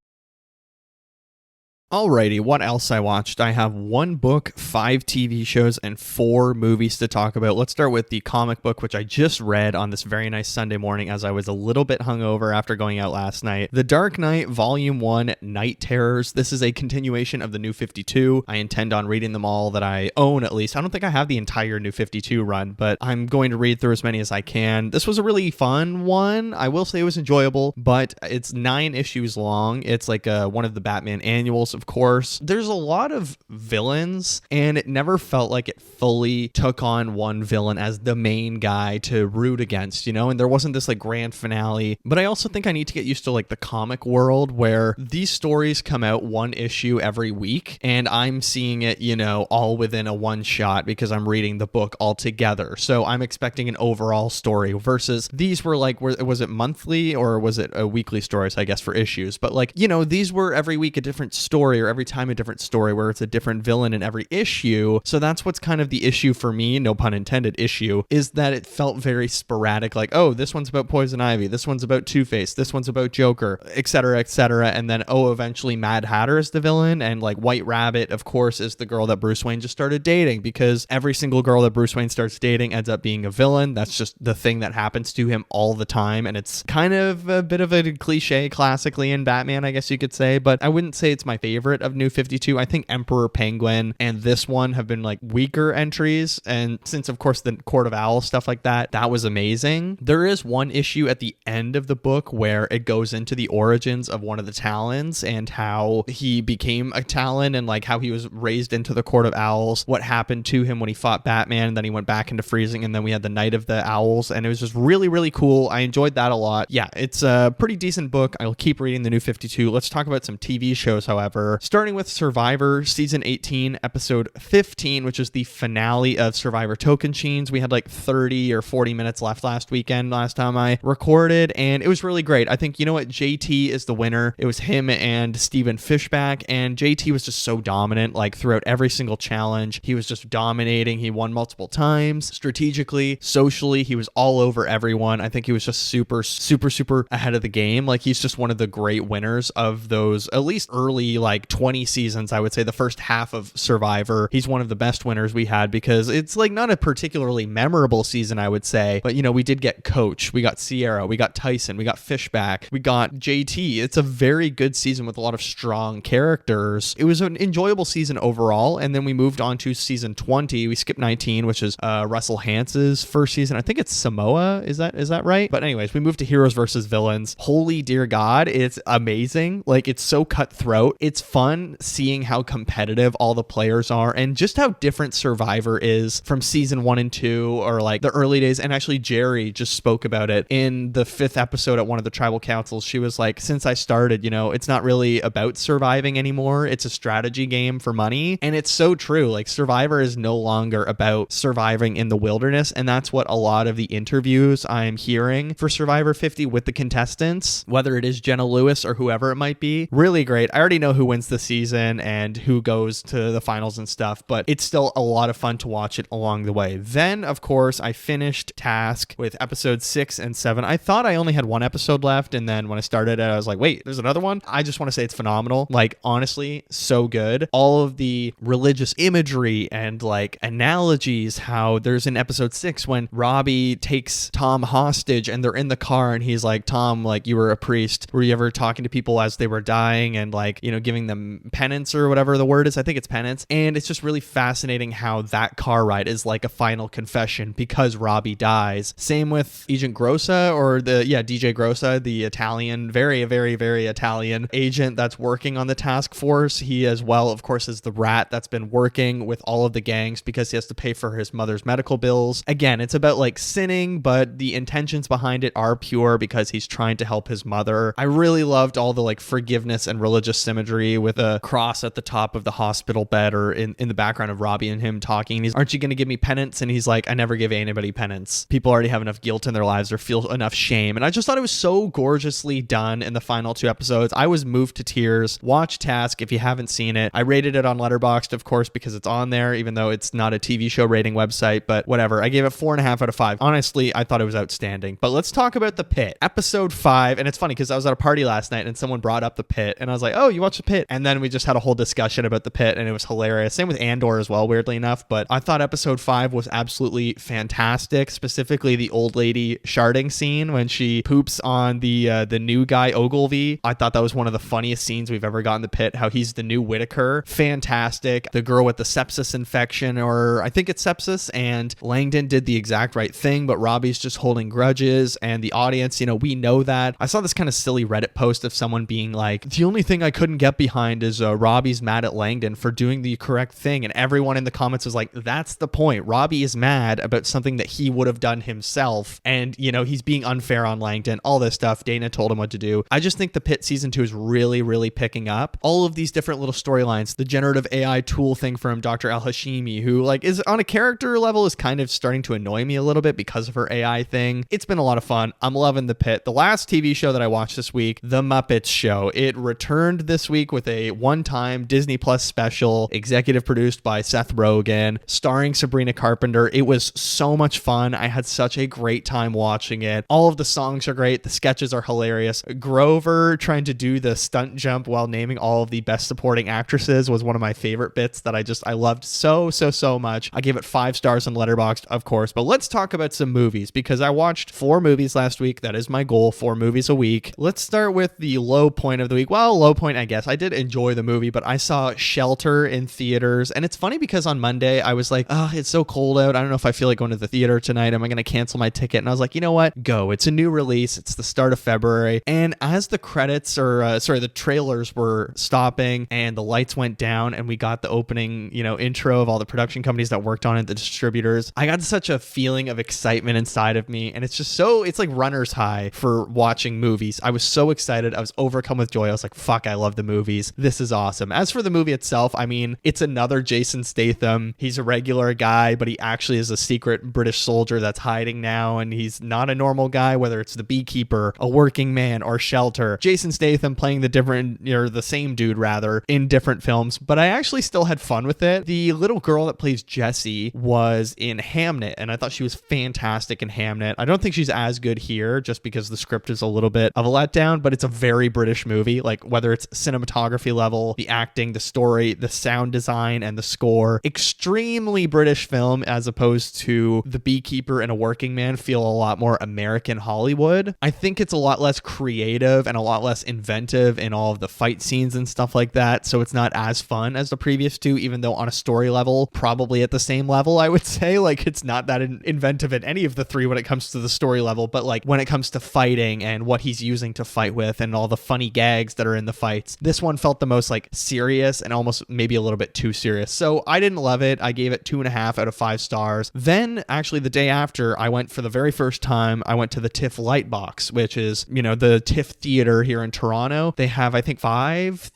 Alrighty, what else I watched? I have 1 book, 5 TV shows, and 4 movies to talk about. Let's start with the comic book, which I just read on this very nice Sunday morning as I was a little bit hungover after going out last night. The Dark Knight, Volume 1, Night Terrors. This is a continuation of the New 52. I intend on reading them all that I own, at least. I don't think I have the entire New 52 run, but I'm going to read through as many as I can. This was a really fun one. I will say it was enjoyable, but it's 9 issues long. It's like one of the Batman annuals, of course. There's a lot of villains, and it never felt like it fully took on one villain as the main guy to root against, you know, and there wasn't this like grand finale. But I also think I need to get used to like the comic world where these stories come out 1 issue every week, and I'm seeing it, you know, all within a one shot because I'm reading the book all together. So I'm expecting an overall story versus these were like, was it monthly or was it a weekly stories, I guess, for issues? But like, you know, these were every week a different story, or every time a different story where it's a different villain in every issue. So that's what's kind of the issue for me, no pun intended issue, is that it felt very sporadic. Like, oh, this one's about Poison Ivy, this one's about Two-Face, this one's about Joker, etc., etc. And then, oh, eventually Mad Hatter is the villain, and like White Rabbit, of course, is the girl that Bruce Wayne just started dating, because every single girl that Bruce Wayne starts dating ends up being a villain. That's just the thing that happens to him all the time. And it's kind of a bit of a cliche classically in Batman, I guess you could say, but I wouldn't say it's my favorite of New 52. I think Emperor Penguin and this one have been like weaker entries, and since of course the Court of Owls stuff like that was amazing. There is 1 issue at the end of the book where it goes into the origins of one of the Talons and how he became a Talon, and like how he was raised into the Court of Owls, what happened to him when he fought Batman, and then he went back into freezing, and then we had the Night of the Owls, and it was just really, really cool. I enjoyed that a lot. Yeah, it's a pretty decent book. I'll keep reading the New 52. Let's talk about some TV shows, however. Survivor, starting with Survivor Season 18, Episode 15, which is the finale of Survivor Tocantins. We had like 30 or 40 minutes left last time I recorded, and it was really great. I think, you know what, JT is the winner. It was him and Steven Fishback, and JT was just so dominant, like throughout every single challenge. He was just dominating. He won multiple times. Strategically, socially, he was all over everyone. I think he was just super ahead of the game. Like, he's just one of the great winners of those, at least early, like 20 seasons, I would say, the first half of Survivor. He's one of the best winners we had, because it's like not a particularly memorable season, I would say, but you know, we did get Coach, we got Sierra, we got Tyson, we got Fishback, we got JT. It's a very good season with a lot of strong characters. It was an enjoyable season overall, and then we moved on to season 20. We skipped 19, which is Russell Hance's first season. I think it's Samoa. Is that right? But anyways, we moved to Heroes versus Villains. Holy dear God, it's amazing. Like, it's so cutthroat. It's fun seeing how competitive all the players are, and just how different Survivor is from season 1 and 2, or like the early days. And actually, Jerry just spoke about it in the 5th episode at one of the tribal councils. She was like, since I started, you know, it's not really about surviving anymore. It's a strategy game for money. And it's so true. Like, Survivor is no longer about surviving in the wilderness. And that's what a lot of the interviews I'm hearing for Survivor 50 with the contestants, whether it is Jenna Lewis or whoever it might be. Really great. I already know who wins the season and who goes to the finals and stuff, but it's still a lot of fun to watch it along the way. Then, of course, I finished Task with episodes 6 and 7. I thought I only had one episode left, and then when I started it, I was like, wait, there's another one? I just want to say it's phenomenal. Like, honestly, so good. All of the religious imagery and like analogies, how there's in episode 6 when Robbie takes Tom hostage and they're in the car and he's like, Tom, like, you were a priest. Were you ever talking to people as they were dying and like, you know, giving them penance or whatever the word is? I think it's penance. And it's just really fascinating how that car ride is like a final confession because Robbie dies. Same with Agent Grossa, or DJ Grossa, the Italian, very Italian agent that's working on the task force. He as well, of course, is the rat that's been working with all of the gangs because he has to pay for his mother's medical bills. Again, it's about like sinning, but the intentions behind it are pure because he's trying to help his mother. I really loved all the like forgiveness and religious symmetry with a cross at the top of the hospital bed, or in the background of Robbie and him talking. He's, aren't you going to give me penance? And he's like, I never give anybody penance. People already have enough guilt in their lives or feel enough shame. And I just thought it was so gorgeously done in the final 2 episodes. I was moved to tears. Watch Task if you haven't seen it. I rated it on Letterboxd, of course, because it's on there, even though it's not a TV show rating website, but whatever. I gave it 4.5 out of 5. Honestly, I thought it was outstanding. But let's talk about The Pit. Episode 5, and it's funny because I was at a party last night and someone brought up The Pit, and I was like, oh, you watched The Pit? And then we just had a whole discussion about The Pit, and it was hilarious. Same with Andor as well, weirdly enough. But I thought episode 5 was absolutely fantastic, specifically the old lady sharding scene when she poops on the new guy, Ogilvy. I thought that was one of the funniest scenes we've ever got in The Pit, how he's the new Whitaker. Fantastic. The girl with the sepsis infection, or I think it's sepsis, and Langdon did the exact right thing, but Robbie's just holding grudges, and the audience, you know, we know that. I saw this kind of silly Reddit post of someone being like, the only thing I couldn't get behind is Robbie's mad at Langdon for doing the correct thing, and everyone in the comments was like, that's the point. Robbie is mad about something that he would have done himself, and, you know, he's being unfair on Langdon, all this stuff. Dana told him what to do. I just think The Pit season 2 is really picking up all of these different little storylines. The generative AI tool thing from Dr. Al-Hashimi, who like is on a character level is kind of starting to annoy me a little bit because of her AI thing. It's been a lot of fun. I'm loving The Pit. The last TV show that I watched this week, The Muppets Show, it returned this week with a one-time Disney Plus special, executive produced by Seth Rogen, starring Sabrina Carpenter. It was so much fun. I had such a great time watching it. All of the songs are great. The sketches are hilarious. Grover trying to do the stunt jump while naming all of the best supporting actresses was one of my favorite bits that I loved so much. I gave it 5 stars on Letterboxd, of course. But let's talk about some movies, because I watched 4 movies last week. That is my goal, 4 movies a week. Let's start with the low point of the week. Well, low point, I guess. I did enjoy the movie, but I saw Shelter in theaters. And it's funny because on Monday, I was like, oh, it's so cold out. I don't know if I feel like going to the theater tonight. Am I going to cancel my ticket? And I was like, you know what? Go. It's a new release. It's the start of February. And as the credits, the trailers were stopping and the lights went down and we got the opening, you know, intro of all the production companies that worked on it, the distributors, I got such a feeling of excitement inside of me. And it's just it's like runner's high for watching movies. I was so excited. I was overcome with joy. I was like, fuck, I love the movie. movies. This is awesome. As for the movie itself, I mean, it's another Jason Statham. He's a regular guy, but he actually is a secret British soldier that's hiding now, and he's not a normal guy, whether it's the beekeeper, a working man, or Shelter. Jason Statham playing the same dude rather, in different films, but I actually still had fun with it. The little girl that plays Jessie was in Hamnet, and I thought she was fantastic in Hamnet. I don't think she's as good here just because the script is a little bit of a letdown, but it's a very British movie, like whether it's cinematography level, the acting, the story, the sound design, and the score. Extremely British film, as opposed to The Beekeeper and A Working Man feel a lot more American Hollywood. I think it's a lot less creative and a lot less inventive in all of the fight scenes and stuff like that, so it's not as fun as the previous two, even though on a story level, probably at the same level, I would say. Like, it's not that inventive in any of the three when it comes to the story level, but like when it comes to fighting and what he's using to fight with and all the funny gags that are in the fights, this one felt the most like serious and almost maybe a little bit too serious. So I didn't love it. I gave it 2.5 out of 5 stars. Then actually the day after, I went for the very first time, I went to the TIFF Lightbox, which is, the TIFF theater here in Toronto. They have, I think, 5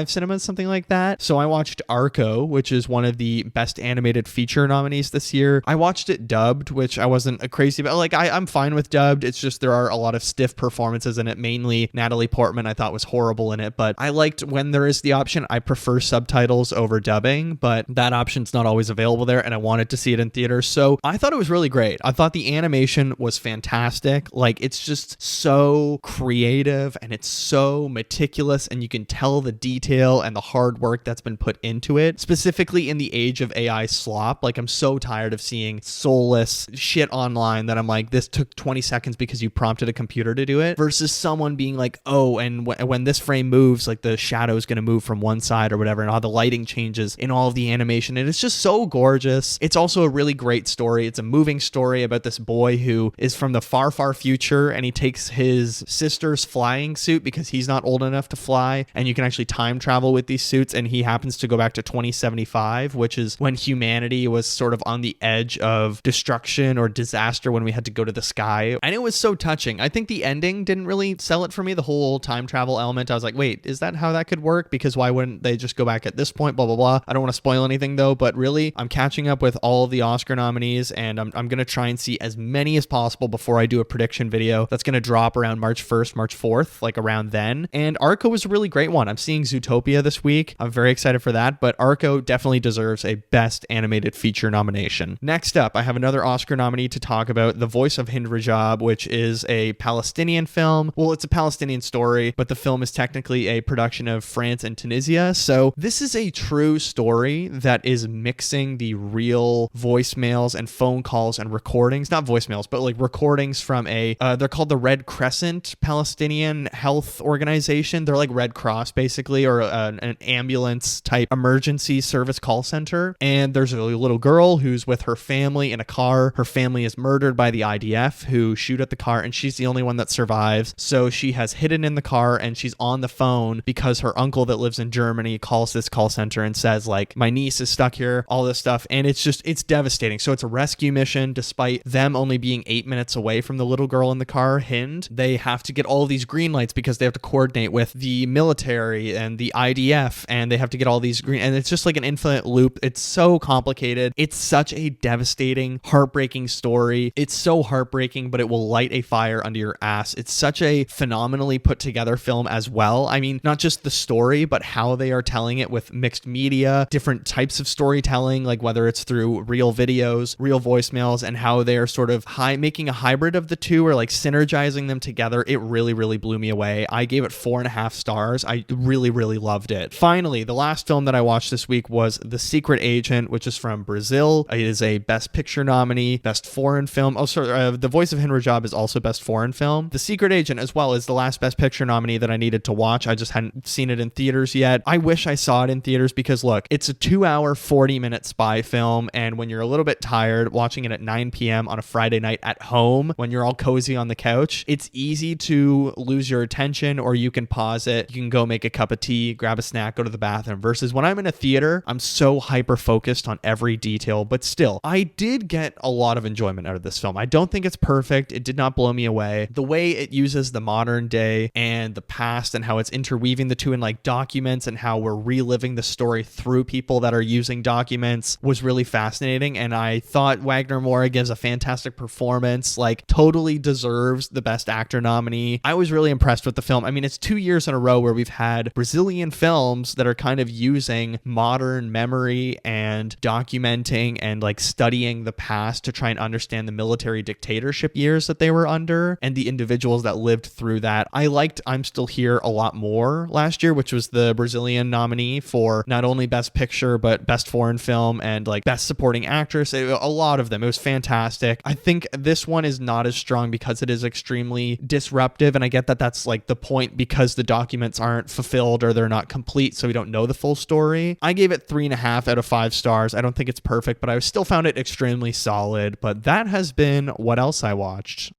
cinemas, something like that. So I watched Arco, which is one of the best animated feature nominees this year. I watched it dubbed, which I wasn't a crazy about. Like, I'm fine with dubbed. It's just there are a lot of stiff performances in it. Mainly Natalie Portman I thought was horrible in it, but I liked when there is the option. I prefer subtitles over dubbing, but that option's not always available there, and I wanted to see it in theaters. So I thought it was really great. I thought the animation was fantastic. Like, it's just so creative and it's so meticulous, and you can tell the detail and the hard work that's been put into it, specifically in the age of AI slop. Like, I'm so tired of seeing soulless shit online that I'm like, this took 20 seconds because you prompted a computer to do it, versus someone being like, oh, and when this frame moves, like the shadow is going to move from one side or whatever, and all the lighting changes in all of the animation, and it's just so gorgeous. It's also a really great story. It's a moving story about this boy who is from the far, far future, and he takes his sister's flying suit because he's not old enough to fly, and you can actually time travel with these suits, and he happens to go back to 2075, which is when humanity was sort of on the edge of destruction or disaster, when we had to go to the sky. And it was so touching. I think the ending didn't really sell it for me, the whole time travel element. I was like, wait, is that how that could work? Because why wouldn't they just go back at this point? Blah, blah, blah. I don't want to spoil anything though, but really, I'm catching up with all of the Oscar nominees, and I'm going to try and see as many as possible before I do a prediction video that's going to drop around March 1st, March 4th, like around then. And Arco was a really great one. I'm seeing Zootopia this week. I'm very excited for that, but Arco definitely deserves a Best Animated Feature nomination. Next up, I have another Oscar nominee to talk about, The Voice of Hind Rajab, which is a Palestinian film. Well, it's a Palestinian story, but the film is technically a production of France and Tunisia. So this is a true story that is mixing the real voicemails and phone calls and recordings, not voicemails, but like recordings from they're called the Red Crescent Palestinian Health Organization. They're like Red Cross basically, or an ambulance type emergency service call center. And there's a little girl who's with her family in a car. Her family is murdered by the IDF, who shoot at the car, and she's the only one that survives. So she has hidden in the car, and she's on the phone because her uncle that lives in Germany calls this call center and says, like, my niece is stuck here, all this stuff. And it's devastating. So it's a rescue mission. Despite them only being 8 minutes away from the little girl in the car, Hind, they have to get all these green lights because they have to coordinate with the military and the IDF, and they have to get all these green, and it's just like an infinite loop. It's so complicated. It's such a devastating, heartbreaking story. It's so heartbreaking, but it will light a fire under your ass. It's such a phenomenally put together film as well. I mean, not just the story, but how they are telling it with mixed media, different types of storytelling, like whether it's through real videos, real voicemails, and how they are sort of making a hybrid of the two, or like synergizing them together. It really, really blew me away. I gave it 4.5 stars. I really, really loved it. Finally, the last film that I watched this week was The Secret Agent, which is from Brazil. It is a Best Picture nominee, Best Foreign Film. Oh, sorry, The Voice of Hind Rajab is also Best Foreign Film. The Secret Agent as well is the last Best Picture nominee that I needed to watch. I just hadn't seen it in theaters yet. I wish I saw it in theaters because look, it's a 2-hour, 40-minute spy film, and when you're a little bit tired, watching it at 9 p.m. on a Friday night at home, when you're all cozy on the couch, it's easy to lose your attention, or you can pause it. You can go make a cup of tea, grab a snack, go to the bathroom, versus when I'm in a theater, I'm so hyper-focused on every detail, but still, I did get a lot of enjoyment out of this film. I don't think it's perfect. It did not blow me away. The way it uses the modern day and the past and how it's interweaving weaving the two in like documents and how we're reliving the story through people that are using documents was really fascinating. And I thought Wagner Moura gives a fantastic performance, like totally deserves the Best Actor nominee. I was really impressed with the film. I mean, it's 2 years in a row where we've had Brazilian films that are kind of using modern memory and documenting and like studying the past to try and understand the military dictatorship years that they were under and the individuals that lived through that. I liked I'm Still Here a lot more last year, which was the Brazilian nominee for not only Best Picture, but Best Foreign Film and like Best Supporting Actress. A lot of them. It was fantastic. I think this one is not as strong because it is extremely disruptive. And I get that that's like the point because the documents aren't fulfilled or they're not complete. So we don't know the full story. I gave it 3.5 out of 5 stars. I don't think it's perfect, but I still found it extremely solid. But that has been what else I watched.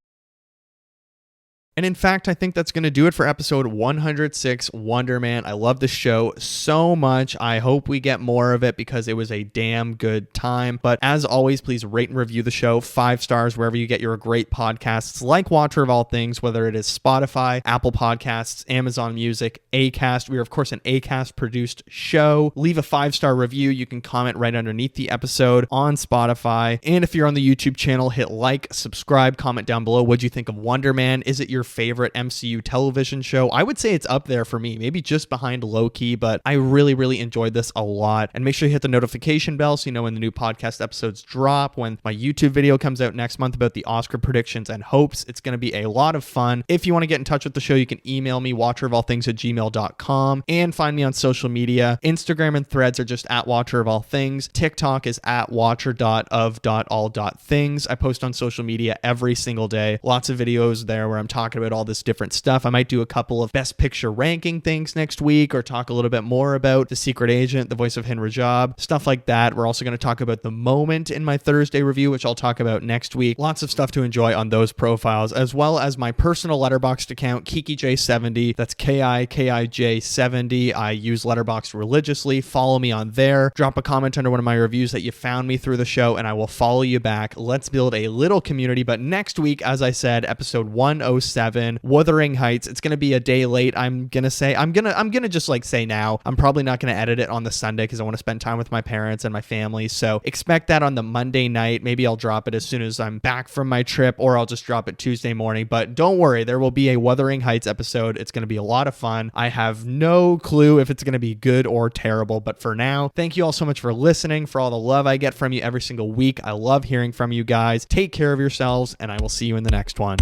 And in fact, I think that's going to do it for episode 106, Wonder Man. I love the show so much. I hope we get more of it because it was a damn good time. But as always, please rate and review the show 5 stars wherever you get your great podcasts like Watcher of All Things, whether it is Spotify, Apple Podcasts, Amazon Music, Acast. We are, of course, an Acast produced show. Leave a 5-star review. You can comment right underneath the episode on Spotify. And if you're on the YouTube channel, hit like, subscribe, comment down below. What'd you think of Wonder Man? Is it your favorite MCU television show? I would say it's up there for me, maybe just behind Loki, but I really enjoyed this a lot. And make sure you hit the notification bell so you know when the new podcast episodes drop, when my YouTube video comes out next month about the Oscar predictions and hopes. It's going to be a lot of fun. If you want to get in touch with the show, you can email me, watcherofallthings@gmail.com, and find me on social media. Instagram and Threads are just at Watcher of All Things. TikTok is at watcher.of.all.things. I post on social media every single day. Lots of videos there where I'm talking about all this different stuff. I might do a couple of Best Picture ranking things next week or talk a little bit more about The Secret Agent, the voice of Hin Rajab, stuff like that. We're also going to talk about The Moment in my Thursday review, which I'll talk about next week. Lots of stuff to enjoy on those profiles, as well as my personal Letterboxd account, KikiJ70. That's KIKIJ70. I use Letterboxd religiously. Follow me on there. Drop a comment under one of my reviews that you found me through the show, and I will follow you back. Let's build a little community. But next week, as I said, episode 107, Wuthering Heights. It's going to be a day late. I'm going to just like say now, I'm probably not going to edit it on the Sunday because I want to spend time with my parents and my family. So expect that on the Monday night. Maybe I'll drop it as soon as I'm back from my trip, or I'll just drop it Tuesday morning. But don't worry, there will be a Wuthering Heights episode. It's going to be a lot of fun. I have no clue if it's going to be good or terrible, but for now, thank you all so much for listening, for all the love I get from you every single week. I love hearing from you guys. Take care of yourselves, and I will see you in the next one.